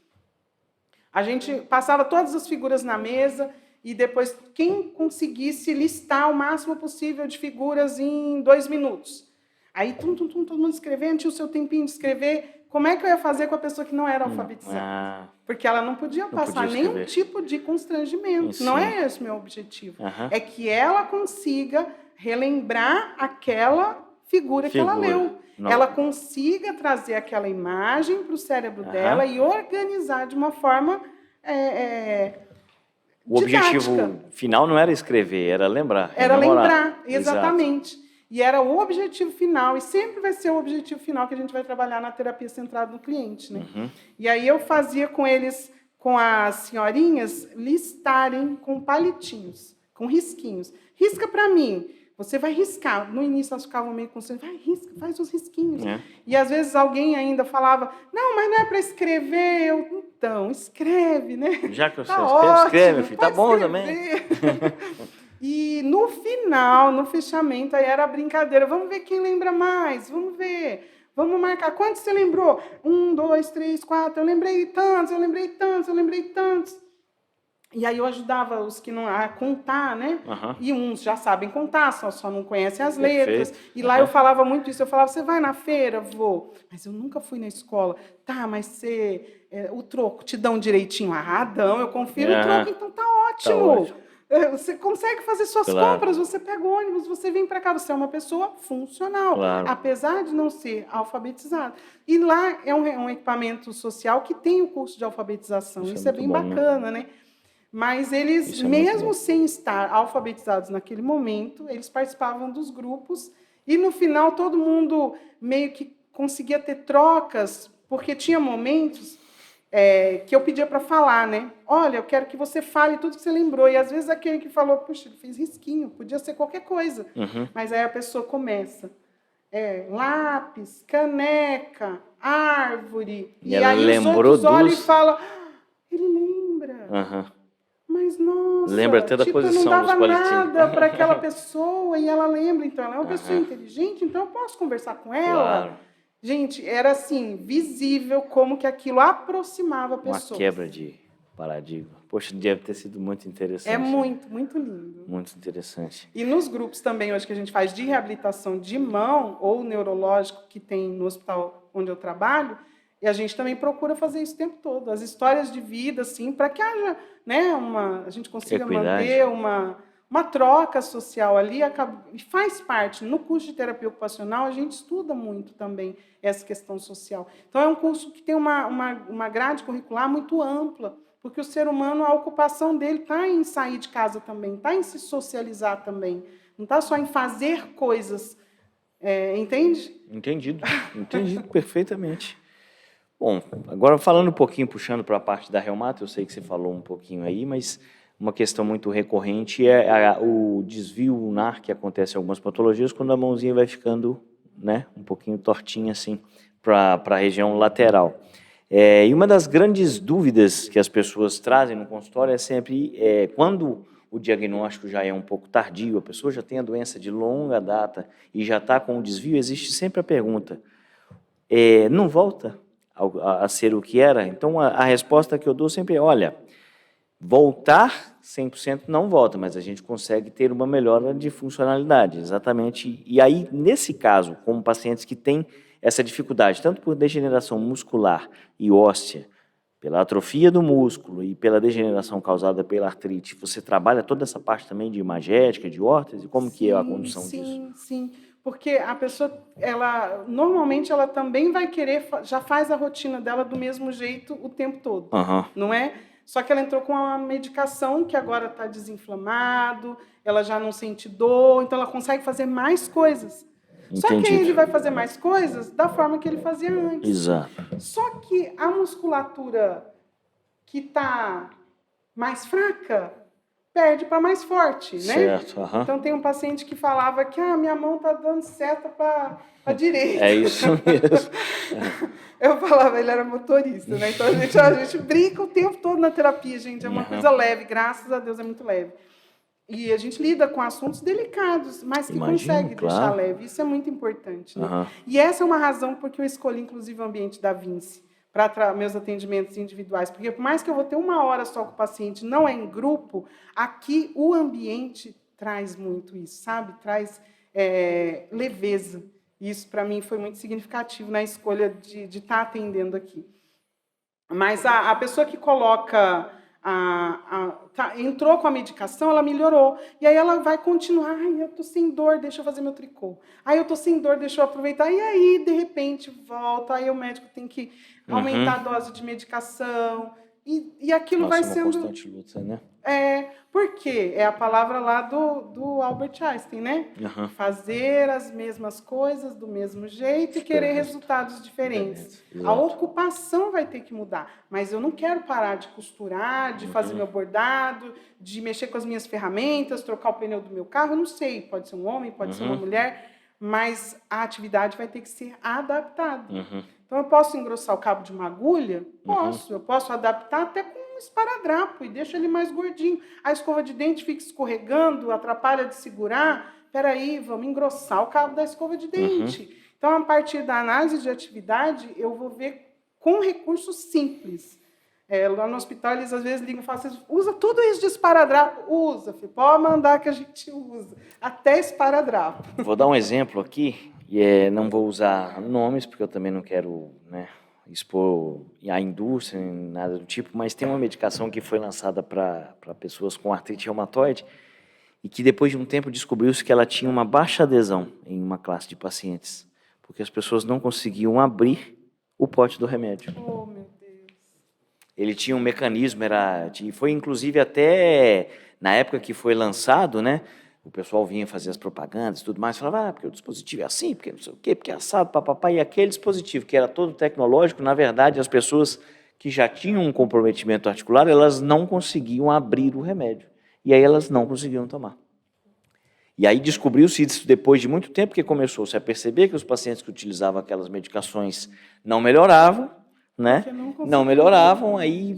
A gente passava todas as figuras na mesa e depois quem conseguisse listar o máximo possível de figuras em 2 minutos. Aí todo mundo escrevendo, tinha o seu tempinho de escrever. Como é que eu ia fazer com a pessoa que não era alfabetizada? Porque ela não podia passar nenhum tipo de constrangimento. Sim. Não é esse o meu objetivo. É que ela consiga relembrar aquela figura que ela leu. Ela consiga trazer aquela imagem para o cérebro dela e organizar de uma forma o didática. Objetivo final não era escrever, era lembrar. Era lembrar, exatamente. Exato. E era o objetivo final, e sempre vai ser o objetivo final que a gente vai trabalhar na terapia centrada no cliente. Né? E aí eu fazia com eles, com as senhorinhas, listarem com palitinhos, com risquinhos. Risca para mim. Você vai riscar. No início elas ficavam meio constrangidas. Vai, risca, faz os risquinhos. E às vezes alguém ainda falava, não, mas não é para escrever. Eu, então, escreve, né? Já que você escreve, filho, tá bom também. E no final, no fechamento, aí era a brincadeira. Vamos ver quem lembra mais, vamos ver. Vamos marcar. Quantos você lembrou? 1, 2, 3, 4. Eu lembrei tantos, eu lembrei tantos, eu lembrei tantos. E aí eu ajudava os que não a contar, né? E uns já sabem contar, só não conhecem as letras. E lá eu falava muito isso. Eu falava, você vai na feira? Vou. Mas eu nunca fui na escola. Tá, mas você... o troco, te dão direitinho? Ah, dão, eu confiro o troco, então tá ótimo. Tá ótimo. Você consegue fazer suas compras, você pega o ônibus, você vem para cá, você é uma pessoa funcional, apesar de não ser alfabetizada. E lá é um equipamento social que tem o curso de alfabetização. Isso é bem bacana, né? Mas eles, mesmo sem estar alfabetizados naquele momento, eles participavam dos grupos e, no final, todo mundo meio que conseguia ter trocas, porque tinha momentos que eu pedia para falar, né? Olha, eu quero que você fale tudo que você lembrou. E, às vezes, aquele que falou, puxa, ele fez risquinho, podia ser qualquer coisa. Mas aí a pessoa começa, lápis, caneca, árvore. E aí os outros olham e falam, ele lembra. Mas, nossa, lembra até da posição eu não dava nada para aquela pessoa e ela lembra. Então, ela é uma pessoa inteligente, então eu posso conversar com ela. Gente, era assim, visível como que aquilo aproximava pessoas. Uma quebra de paradigma. Poxa, deve ter sido muito interessante. É muito, muito lindo. Muito interessante. E nos grupos também, hoje que a gente faz de reabilitação de mão ou neurológico que tem no hospital onde eu trabalho, e a gente também procura fazer isso o tempo todo. As histórias de vida, assim, para que haja, né, a gente consiga manter uma troca social ali. E faz parte. No curso de terapia ocupacional, a gente estuda muito também essa questão social. Então, é um curso que tem uma grade curricular muito ampla, porque o ser humano, a ocupação dele está em sair de casa também, está em se socializar também. Não está só em fazer coisas. Entende? Entendido perfeitamente. Bom, agora falando um pouquinho, puxando para a parte da reumato, eu sei que você falou um pouquinho aí, mas uma questão muito recorrente é o desvio ulnar que acontece em algumas patologias quando a mãozinha vai ficando, né, um pouquinho tortinha assim para a região lateral. E uma das grandes dúvidas que as pessoas trazem no consultório é sempre quando o diagnóstico já é um pouco tardio, a pessoa já tem a doença de longa data e já está com o desvio, existe sempre a pergunta, não volta a ser o que era? Então, a resposta que eu dou sempre é, olha, voltar 100% não volta, mas a gente consegue ter uma melhora de funcionalidade, exatamente. E aí, nesse caso, como pacientes que têm essa dificuldade, tanto por degeneração muscular e óssea, pela atrofia do músculo e pela degeneração causada pela artrite, você trabalha toda essa parte também de imagética, de órtese? Como que é a condução disso? Sim. Porque a pessoa, normalmente ela também vai querer, já faz a rotina dela do mesmo jeito o tempo todo, não é? Só que ela entrou com uma medicação que agora está desinflamado, ela já não sente dor, então ela consegue fazer mais coisas. Entendido. Só que aí ele vai fazer mais coisas da forma que ele fazia antes. Exato. Só que a musculatura que está mais fraca perde para mais forte, né? Certo. Então tem um paciente que falava que minha mão está dando seta para a direita. É isso mesmo. Eu falava, ele era motorista, né? Então a gente brinca o tempo todo na terapia, gente. É uma coisa leve, graças a Deus é muito leve. E a gente lida com assuntos delicados, mas que consegue deixar leve. Isso é muito importante, né? E essa é uma razão porque eu escolhi, inclusive, o ambiente da Vinci para meus atendimentos individuais. Porque por mais que eu vou ter 1 hora só com o paciente, não é em grupo, aqui o ambiente traz muito isso, sabe? Traz leveza. Isso, para mim, foi muito significativo na escolha de estar atendendo aqui. Mas a pessoa que coloca... entrou com a medicação, ela melhorou. E aí ela vai continuar. Ai, eu estou sem dor, deixa eu fazer meu tricô. Ai, eu estou sem dor, deixa eu aproveitar. E aí, de repente, volta. Aí o médico tem que aumentar a dose de medicação. E aquilo vai sendo... uma constante luta, né? Por quê? É a palavra lá do Albert Einstein, né? Fazer as mesmas coisas do mesmo jeito e querer resultados diferentes. A ocupação vai ter que mudar. Mas eu não quero parar de costurar, de fazer meu bordado, de mexer com as minhas ferramentas, trocar o pneu do meu carro. Eu não sei, pode ser um homem, pode ser uma mulher, mas a atividade vai ter que ser adaptada. Então, eu posso engrossar o cabo de uma agulha? Posso. Eu posso adaptar até com um esparadrapo e deixo ele mais gordinho. A escova de dente fica escorregando, atrapalha de segurar. Espera aí, vamos engrossar o cabo da escova de dente. Então, a partir da análise de atividade, eu vou ver com recursos simples. Lá no hospital, eles às vezes ligam e falam, você usa tudo isso de esparadrapo? Usa, filho, pode mandar que a gente usa. Até esparadrapo. Vou dar um exemplo aqui, e não vou usar nomes, porque eu também não quero, né, expor a indústria, nem nada do tipo, mas tem uma medicação que foi lançada para pessoas com artrite reumatoide e que depois de um tempo descobriu-se que ela tinha uma baixa adesão em uma classe de pacientes, porque as pessoas não conseguiam abrir o pote do remédio. Oh, meu Deus. Ele tinha um mecanismo, foi inclusive até na época que foi lançado, né? O pessoal vinha fazer as propagandas e tudo mais, falava, porque o dispositivo é assim, porque não sei o quê, porque é assado, papapá, e aquele dispositivo que era todo tecnológico, na verdade, as pessoas que já tinham um comprometimento articular, elas não conseguiam abrir o remédio, e aí elas não conseguiam tomar. E aí descobriu-se isso depois de muito tempo, que começou-se a perceber que os pacientes que utilizavam aquelas medicações não melhoravam, né? Não melhoravam, aí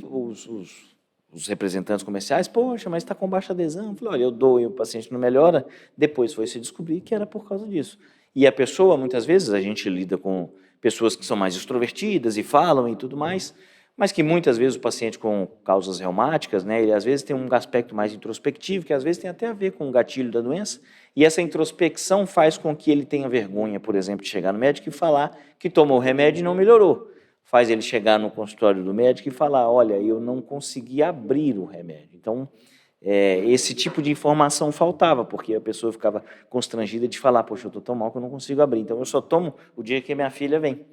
os representantes comerciais, poxa, mas está com baixa adesão. Eu falei, olha, eu dou e o paciente não melhora. Depois foi se descobrir que era por causa disso. E a pessoa, muitas vezes, a gente lida com pessoas que são mais extrovertidas e falam e tudo mais, mas que muitas vezes o paciente com causas reumáticas, né, ele às vezes tem um aspecto mais introspectivo, que às vezes tem até a ver com o gatilho da doença, e essa introspecção faz com que ele tenha vergonha, por exemplo, de chegar no médico e falar que tomou o remédio e não melhorou. Faz ele chegar no consultório do médico e falar, olha, eu não consegui abrir o remédio. Então, esse tipo de informação faltava, porque a pessoa ficava constrangida de falar, poxa, eu estou tão mal que eu não consigo abrir, então eu só tomo o dia que minha filha vem.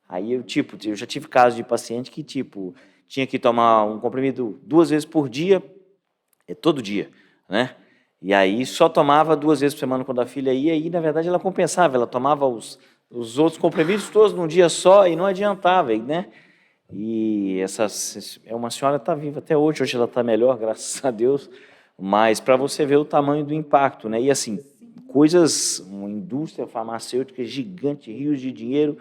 Aí eu já tive casos de paciente que, tinha que tomar um comprimido 2 vezes por dia, todo dia, né? E aí só tomava 2 vezes por semana quando a filha ia, e na verdade ela compensava, ela tomava os outros comprimidos todos num dia só e não adiantava, né? E uma senhora está viva até hoje ela está melhor, graças a Deus, mas para você ver o tamanho do impacto, né? E assim, uma indústria farmacêutica gigante, rios de dinheiro,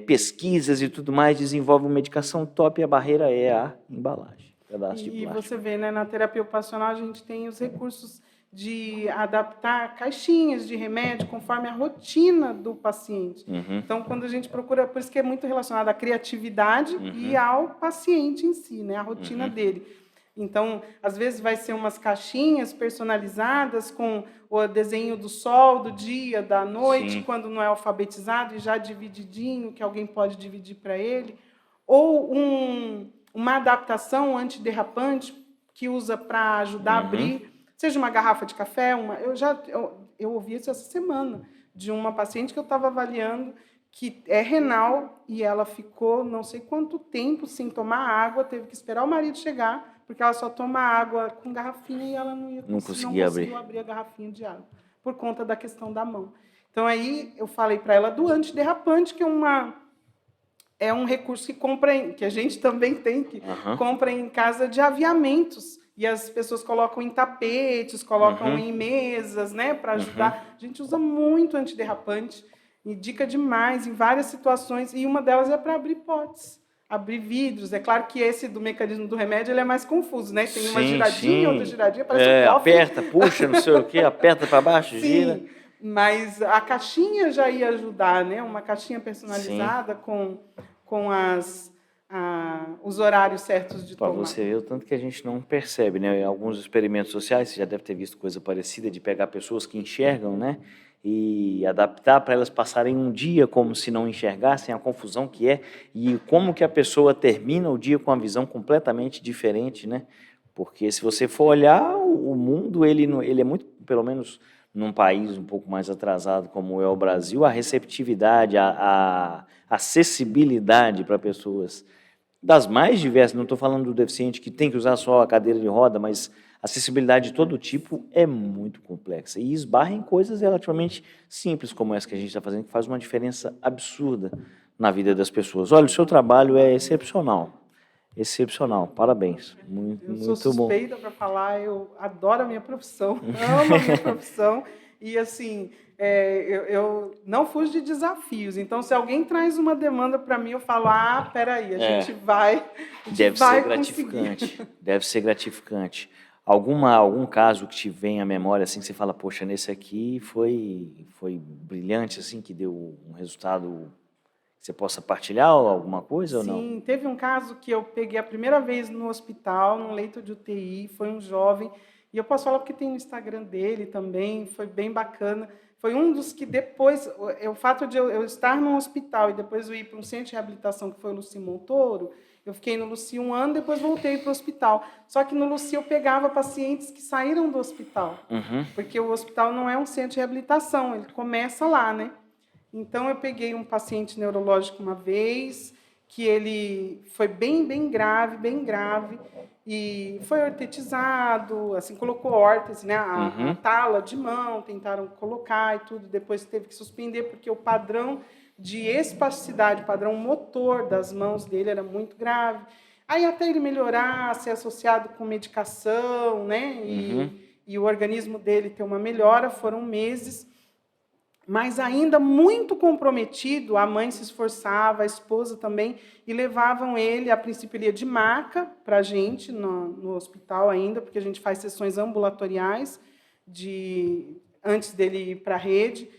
pesquisas e tudo mais, desenvolve uma medicação top e a barreira é a embalagem, pedaço de plástico. E você vê, né, na terapia ocupacional a gente tem os recursos de adaptar caixinhas de remédio conforme a rotina do paciente. Então, quando a gente procura, por isso que é muito relacionado à criatividade e ao paciente em si, né, a rotina dele. Então, às vezes vai ser umas caixinhas personalizadas com o desenho do sol, do dia, da noite, quando não é alfabetizado e já divididinho, que alguém pode dividir para ele. Ou uma adaptação antiderrapante que usa para ajudar a abrir, seja uma garrafa de café, eu ouvi isso essa semana, de uma paciente que eu estava avaliando, que é renal, e ela ficou não sei quanto tempo sem tomar água, teve que esperar o marido chegar, porque ela só toma água com garrafinha e ela não conseguiu abrir a garrafinha de água, por conta da questão da mão. Então, aí eu falei para ela do antiderrapante, que é um recurso que a gente também tem, que compra em casa de aviamentos. E as pessoas colocam em tapetes, colocam em mesas, né, para ajudar. A gente usa muito antiderrapante, indica demais em várias situações, e uma delas é para abrir potes, abrir vidros. É claro que esse do mecanismo do remédio ele é mais confuso, né? Tem uma giradinha, outra giradinha, parece um cofre. Aperta, puxa, não sei o quê, aperta para baixo, gira. Mas a caixinha já ia ajudar, né? Uma caixinha personalizada com os horários certos de tomar. Para você ver o tanto que a gente não percebe, né? Em alguns experimentos sociais, você já deve ter visto coisa parecida, de pegar pessoas que enxergam, né? E adaptar para elas passarem um dia como se não enxergassem, a confusão que é, e como que a pessoa termina o dia com uma visão completamente diferente, né? Porque se você for olhar, o mundo, ele é muito, pelo menos num país um pouco mais atrasado como é o Brasil, a receptividade, a acessibilidade para pessoas das mais diversas, não estou falando do deficiente que tem que usar só a cadeira de roda, mas acessibilidade de todo tipo é muito complexa e esbarra em coisas relativamente simples como essa que a gente está fazendo, que faz uma diferença absurda na vida das pessoas. Olha, o seu trabalho é excepcional, excepcional, parabéns, muito bom. Eu sou suspeita para falar, eu adoro a minha profissão, amo a minha profissão, e assim, eu não fujo de desafios, então se alguém traz uma demanda para mim, eu falo, peraí, a gente vai Deve ser gratificante, deve ser gratificante. Algum caso que te vem à memória, assim, que você fala, poxa, nesse aqui foi brilhante, assim, que deu um resultado que você possa partilhar ou alguma coisa ou não? Sim, teve um caso que eu peguei a primeira vez no hospital, num leito de UTI, foi um jovem, e eu posso falar porque tem no Instagram dele também, foi bem bacana. Foi um dos que depois, o fato de eu estar num hospital e depois eu ir para um centro de reabilitação, que foi o Luci Montoro, eu fiquei no Luci 1 ano, depois voltei para o hospital. Só que no Luci eu pegava pacientes que saíram do hospital, porque o hospital não é um centro de reabilitação, ele começa lá, né? Então, eu peguei um paciente neurológico uma vez, que ele foi bem grave, e foi ortetizado, assim, colocou órtese, né, a tala de mão, tentaram colocar e tudo, depois teve que suspender, porque o padrão de espasticidade, o padrão motor das mãos dele era muito grave. Aí, até ele melhorar, ser associado com medicação, né, e o organismo dele ter uma melhora, foram meses. Mas ainda muito comprometido, a mãe se esforçava, a esposa também, e levavam ele, a princípio ele ia de maca para a gente, no hospital ainda, porque a gente faz sessões ambulatoriais antes dele ir para a rede,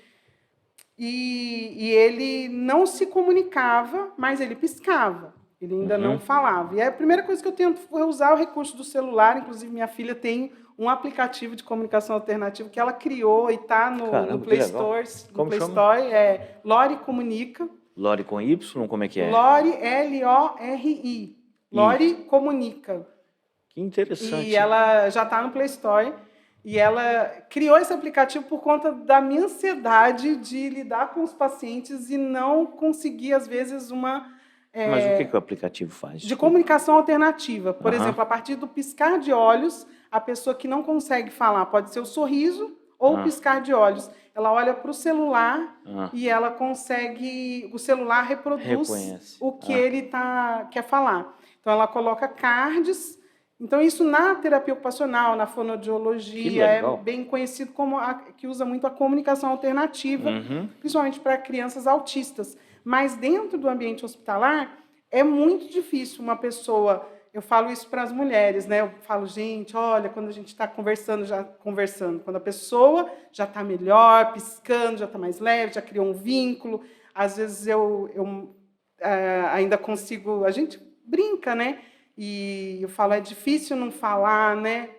e ele não se comunicava, mas ele piscava, ele ainda não falava. E a primeira coisa que eu tento foi usar o recurso do celular, inclusive minha filha tem um aplicativo de comunicação alternativa que ela criou e está no Play Store. Como Play chama? Store é Lori Comunica. Lori com Y, como é que é? Lori, Lori. Lori Comunica. Que interessante. E ela já está no Play Store. E ela criou esse aplicativo por conta da minha ansiedade de lidar com os pacientes e não conseguir, às vezes, Mas o que o aplicativo faz? De comunicação alternativa. Por exemplo, a partir do piscar de olhos, a pessoa que não consegue falar, pode ser o sorriso ou o piscar de olhos. Ela olha para o celular e ela consegue... O celular reproduz o que ele quer falar. Então, ela coloca cards. Então, isso na terapia ocupacional, na fonoaudiologia, é bem conhecido como que usa muito a comunicação alternativa, principalmente para crianças autistas. Mas dentro do ambiente hospitalar, é muito difícil uma pessoa... Eu falo isso para as mulheres, né? Eu falo, gente, olha, quando a gente está conversando, quando a pessoa já está melhor, piscando, já está mais leve, já criou um vínculo, às vezes eu ainda consigo... A gente brinca, né? E eu falo, é difícil não falar, né?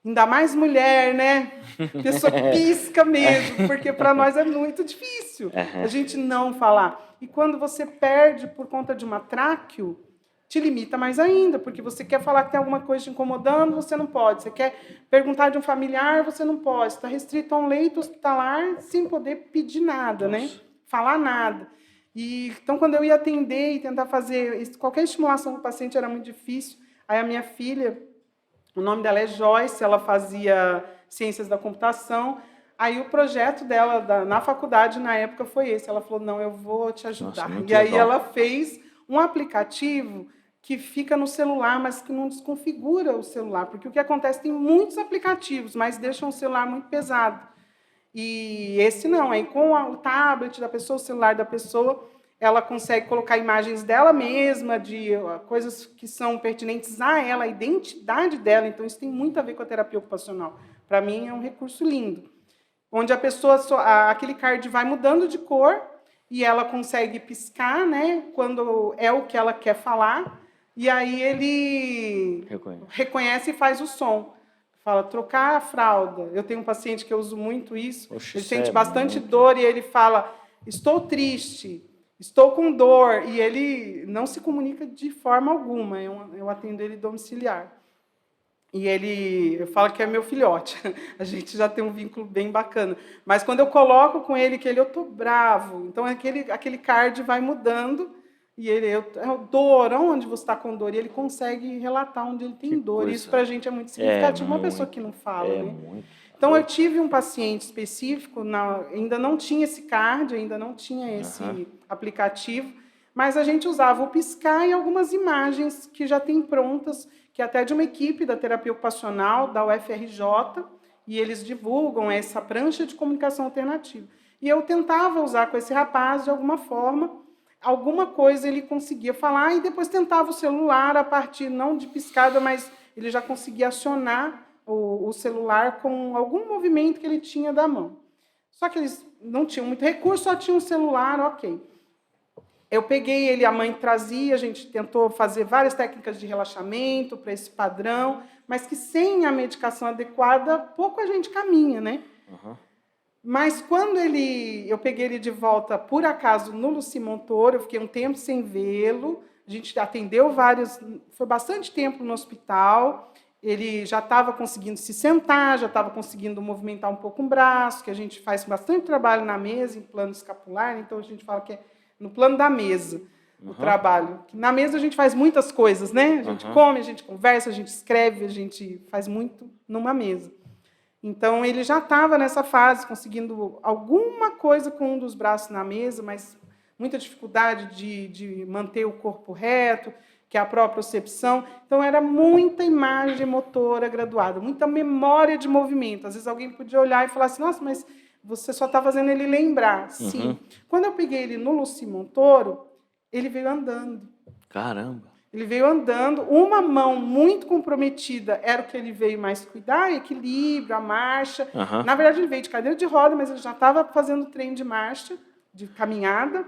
Ainda mais mulher, né? A pessoa pisca mesmo, porque para nós é muito difícil a gente não falar. E quando você perde por conta de uma tráqueo, te limita mais ainda, porque você quer falar que tem alguma coisa te incomodando, você não pode. Você quer perguntar de um familiar, você não pode. Você está restrito a um leito hospitalar sem poder pedir nada, né? Falar nada. Então, quando eu ia atender e tentar fazer qualquer estimulação com o paciente, era muito difícil. Aí a minha filha, o nome dela é Joyce, ela fazia ciências da computação. Aí o projeto dela na faculdade, na época, foi esse. Ela falou, não, eu vou te ajudar. E aí ela fez um aplicativo que fica no celular, mas que não desconfigura o celular. Porque o que acontece, tem muitos aplicativos, mas deixam o celular muito pesado. E esse não, aí com o tablet da pessoa, o celular da pessoa, ela consegue colocar imagens dela mesma, de coisas que são pertinentes a ela, a identidade dela. Então, isso tem muito a ver com a terapia ocupacional. Para mim, é um recurso lindo. Onde a pessoa, aquele card vai mudando de cor e ela consegue piscar, né, quando é o que ela quer falar, e aí ele reconhece e faz o som. Fala, trocar a fralda. Eu tenho um paciente que eu uso muito isso, ele sente bastante dor e ele fala, estou triste, estou com dor, e ele não se comunica de forma alguma, eu atendo ele domiciliar. E eu falo que é meu filhote, a gente já tem um vínculo bem bacana. Mas quando eu coloco com ele que eu estou bravo, então aquele card vai mudando, e eu dor, onde você está com dor? E ele consegue relatar onde ele tem dor. Isso para a gente é muito significativo, uma pessoa que não fala. Né? Então, eu tive um paciente específico, ainda não tinha esse card, ainda não tinha esse aplicativo, mas a gente usava o piscar e algumas imagens que já tem prontas, que é até de uma equipe da terapia ocupacional, da UFRJ, e eles divulgam essa prancha de comunicação alternativa. E eu tentava usar com esse rapaz, de alguma forma, alguma coisa ele conseguia falar, e depois tentava o celular, a partir, não de piscada, mas ele já conseguia acionar o celular com algum movimento que ele tinha da mão. Só que eles não tinham muito recurso, só tinham um celular, ok. Eu peguei ele, a mãe trazia, a gente tentou fazer várias técnicas de relaxamento para esse padrão, mas que sem a medicação adequada, pouco a gente caminha, né? Mas quando eu peguei ele de volta, por acaso, no Luci Montoro, eu fiquei um tempo sem vê-lo, a gente atendeu foi bastante tempo no hospital, ele já estava conseguindo se sentar, já estava conseguindo movimentar um pouco o braço, que a gente faz bastante trabalho na mesa, em plano escapular, então a gente fala que é no plano da mesa, o trabalho. Na mesa a gente faz muitas coisas, né? A gente come, a gente conversa, a gente escreve, a gente faz muito numa mesa. Então, ele já estava nessa fase, conseguindo alguma coisa com um dos braços na mesa, mas muita dificuldade de manter o corpo reto, que é a propriocepção. Então, era muita imagem motora graduada, muita memória de movimento. Às vezes, alguém podia olhar e falar assim, nossa, mas você só está fazendo ele lembrar. Sim. Quando eu peguei ele no Luci Montoro, ele veio andando. Caramba! Ele veio andando, uma mão muito comprometida era o que ele veio mais cuidar, equilíbrio, a marcha. Na verdade, ele veio de cadeira de roda, mas ele já estava fazendo treino de marcha, de caminhada.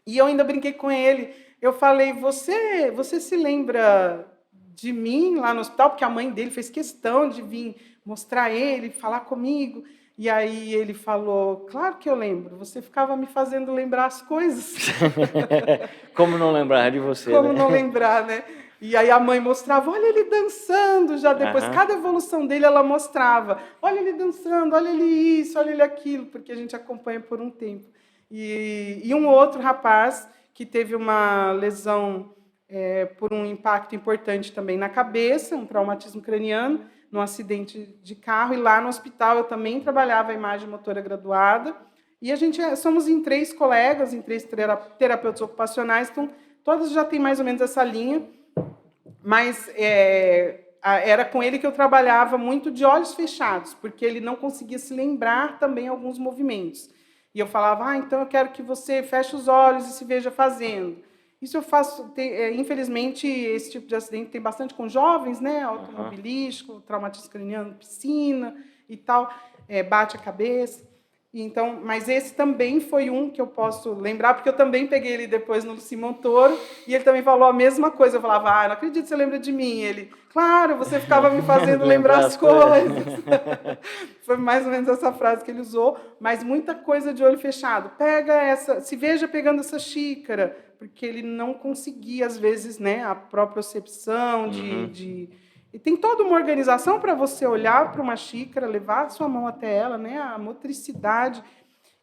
E eu ainda brinquei com ele. Eu falei, você se lembra de mim lá no hospital? Porque a mãe dele fez questão de vir mostrar ele, falar comigo. E aí ele falou, claro que eu lembro, você ficava me fazendo lembrar as coisas. Como não lembrar de você, Como né? não lembrar, né? E aí a mãe mostrava, olha ele dançando, já depois, cada evolução dele ela mostrava, olha ele dançando, olha ele isso, olha ele aquilo, porque a gente acompanha por um tempo. E um outro rapaz que teve uma lesão por um impacto importante também na cabeça, um traumatismo craniano, num acidente de carro, e lá no hospital eu também trabalhava a imagem motora graduada, e a gente somos em 3 colegas, em 3 terapeutas ocupacionais, então todos já têm mais ou menos essa linha, mas era com ele que eu trabalhava muito de olhos fechados, porque ele não conseguia se lembrar também alguns movimentos. E eu falava, então eu quero que você feche os olhos e se veja fazendo. Isso eu faço, infelizmente, esse tipo de acidente tem bastante com jovens, né? Automobilístico, traumatismo craniano, piscina e tal, bate a cabeça. Então, mas esse também foi um que eu posso lembrar, porque eu também peguei ele depois no Luci Montoro, e ele também falou a mesma coisa. Eu falava, não acredito que você lembra de mim. Ele, claro, você ficava me fazendo lembrar as coisas. Foi mais ou menos essa frase que ele usou, mas muita coisa de olho fechado. Pega essa, se veja pegando essa xícara, porque ele não conseguia, às vezes, né, a propriocepção E tem toda uma organização para você olhar para uma xícara, levar a sua mão até ela, né, a motricidade.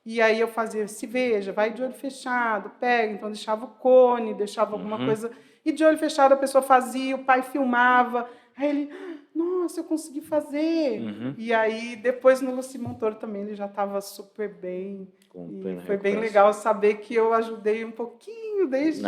E aí eu fazia, se veja, vai de olho fechado, pega. Então, deixava o cone, deixava alguma coisa. E de olho fechado a pessoa fazia, o pai filmava. Aí ele, nossa, eu consegui fazer. E aí, depois no Luci Montoro também, ele já estava super bem. E foi bem legal saber que eu ajudei um pouquinho desde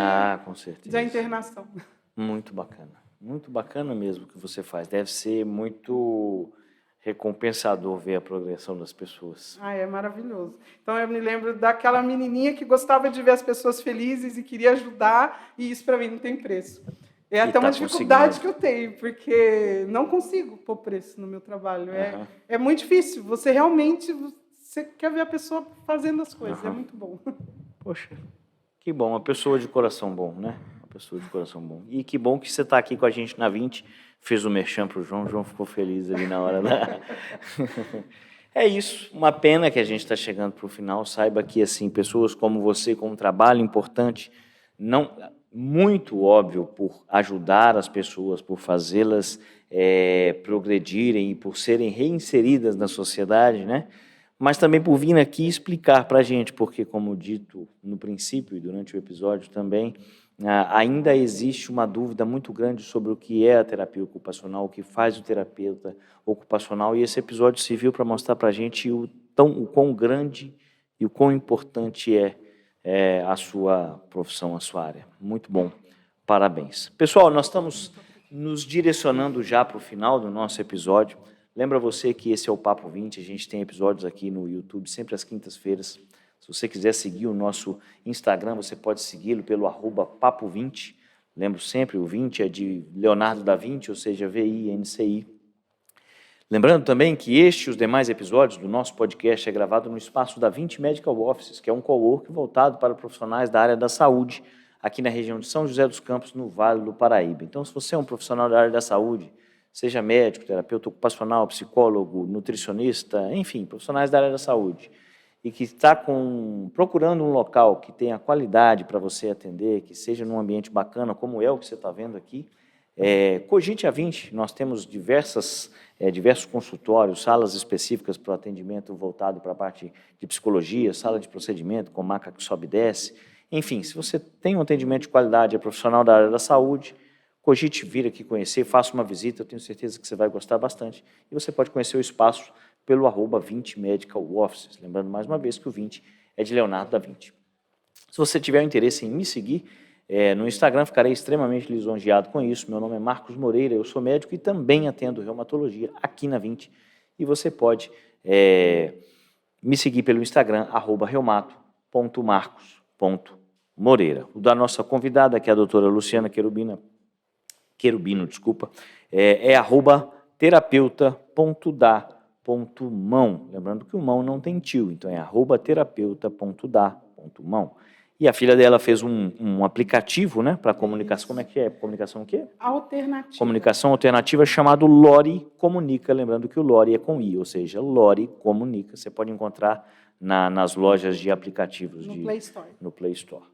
com certeza. a internação. Muito bacana. Muito bacana mesmo o que você faz. Deve ser muito recompensador ver a progressão das pessoas. É maravilhoso. Então, eu me lembro daquela menininha que gostava de ver as pessoas felizes e queria ajudar, e isso, para mim, não tem preço. É até uma dificuldade que eu tenho, porque não consigo pôr preço no meu trabalho. É muito difícil. Você realmente quer ver a pessoa fazendo as coisas. É muito bom. Poxa, que bom. Uma pessoa de coração bom, né? Pessoa de coração bom. E que bom que você está aqui com a gente na 20, fez o merchan para o João ficou feliz ali na hora da... É isso, uma pena que a gente está chegando para o final. Saiba que, assim, pessoas como você, com um trabalho importante, não muito óbvio, por ajudar as pessoas, por fazê-las progredirem e por serem reinseridas na sociedade, né? Mas também por vir aqui explicar para a gente, porque, como dito no princípio e durante o episódio também, ainda existe uma dúvida muito grande sobre o que é a terapia ocupacional, o que faz o terapeuta ocupacional, e esse episódio serviu para mostrar para a gente o quão grande e o quão importante é a sua profissão, a sua área. Muito bom, parabéns. Pessoal, nós estamos nos direcionando já para o final do nosso episódio. Lembra você que esse é o Papo 20, a gente tem episódios aqui no YouTube, sempre às quintas-feiras. Se você quiser seguir o nosso Instagram, você pode segui-lo pelo @papo20. Lembro sempre, o 20 é de Leonardo da Vinci, ou seja, VINCI. Lembrando também que este e os demais episódios do nosso podcast é gravado no espaço da 20 Medical Offices, que é um coworking voltado para profissionais da área da saúde, aqui na região de São José dos Campos, no Vale do Paraíba. Então, se você é um profissional da área da saúde, seja médico, terapeuta ocupacional, psicólogo, nutricionista, enfim, profissionais da área da saúde, e que está procurando um local que tenha qualidade para você atender, que seja num ambiente bacana, como é o que você está vendo aqui, cogite a 20. Nós temos diversos consultórios, salas específicas para o atendimento voltado para a parte de psicologia, sala de procedimento, com maca que sobe e desce. Enfim, se você tem um atendimento de qualidade, é profissional da área da saúde, cogite vir aqui conhecer, faça uma visita, eu tenho certeza que você vai gostar bastante. E você pode conhecer o espaço pelo @20 Medical Offices. Lembrando mais uma vez que o 20 é de Leonardo da Vinci. Se você tiver interesse em me seguir no Instagram, ficarei extremamente lisonjeado com isso. Meu nome é Marcos Moreira, eu sou médico e também atendo reumatologia aqui na 20. E você pode me seguir pelo Instagram, @reumato.marcos.moreira. O da nossa convidada, que é a doutora Luciana Querubino, é @terapeuta.da.mão. Lembrando que o mão não tem tio, então é @terapeuta.da.mão. E a filha dela fez um aplicativo, né, para comunicação. Como é que é? Comunicação o quê? Alternativa. Comunicação alternativa, chamado Lori Comunica. Lembrando que o Lori é com I, ou seja, Lori Comunica. Você pode encontrar nas lojas de aplicativos. No Play Store.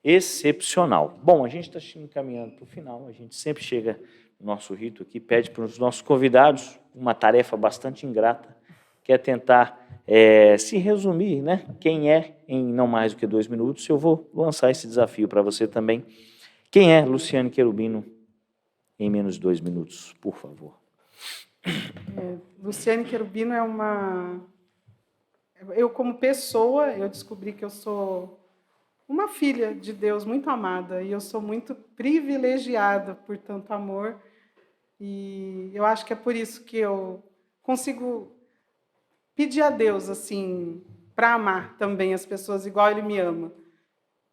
Excepcional. Bom, a gente está encaminhando para o final, a gente sempre chega no nosso rito aqui, pede para os nossos convidados uma tarefa bastante ingrata, que é tentar se resumir, né? Quem é em não mais do que 2 minutos. Eu vou lançar esse desafio para você também. Quem é Luciane Querubino em menos de 2 minutos, por favor? Luciane Querubino é uma... Eu, como pessoa, eu descobri que eu sou uma filha de Deus muito amada, e eu sou muito privilegiada por tanto amor, e eu acho que é por isso que eu consigo pedir a Deus, assim, para amar também as pessoas igual Ele me ama.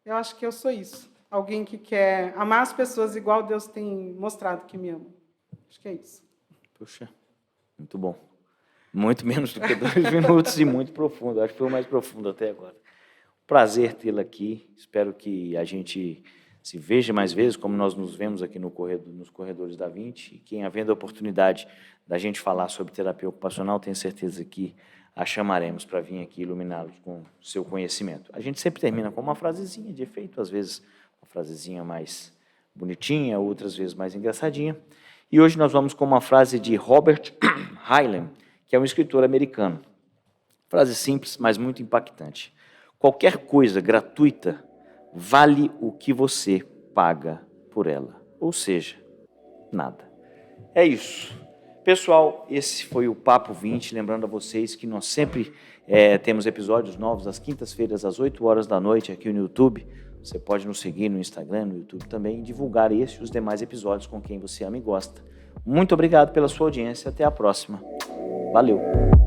Eu acho que eu sou isso, alguém que quer amar as pessoas igual Deus tem mostrado que me ama. Acho que é isso. Puxa, muito bom. Muito menos do que 2 minutos e muito profundo, acho que foi o mais profundo até agora. Prazer tê-la aqui, espero que a gente se veja mais vezes, como nós nos vemos aqui nos corredores da 20, e quem havendo a oportunidade da gente falar sobre terapia ocupacional, tenho certeza que a chamaremos para vir aqui iluminá-los com seu conhecimento. A gente sempre termina com uma frasezinha de efeito, às vezes uma frasezinha mais bonitinha, outras vezes mais engraçadinha. E hoje nós vamos com uma frase de Robert Heinlein, que é um escritor americano. Frase simples, mas muito impactante. Qualquer coisa gratuita vale o que você paga por ela. Ou seja, nada. É isso. Pessoal, esse foi o Papo 20. Lembrando a vocês que nós sempre temos episódios novos às quintas-feiras, às 8 horas da noite, aqui no YouTube. Você pode nos seguir no Instagram, no YouTube também, e divulgar esse e os demais episódios com quem você ama e gosta. Muito obrigado pela sua audiência. Até a próxima. Valeu!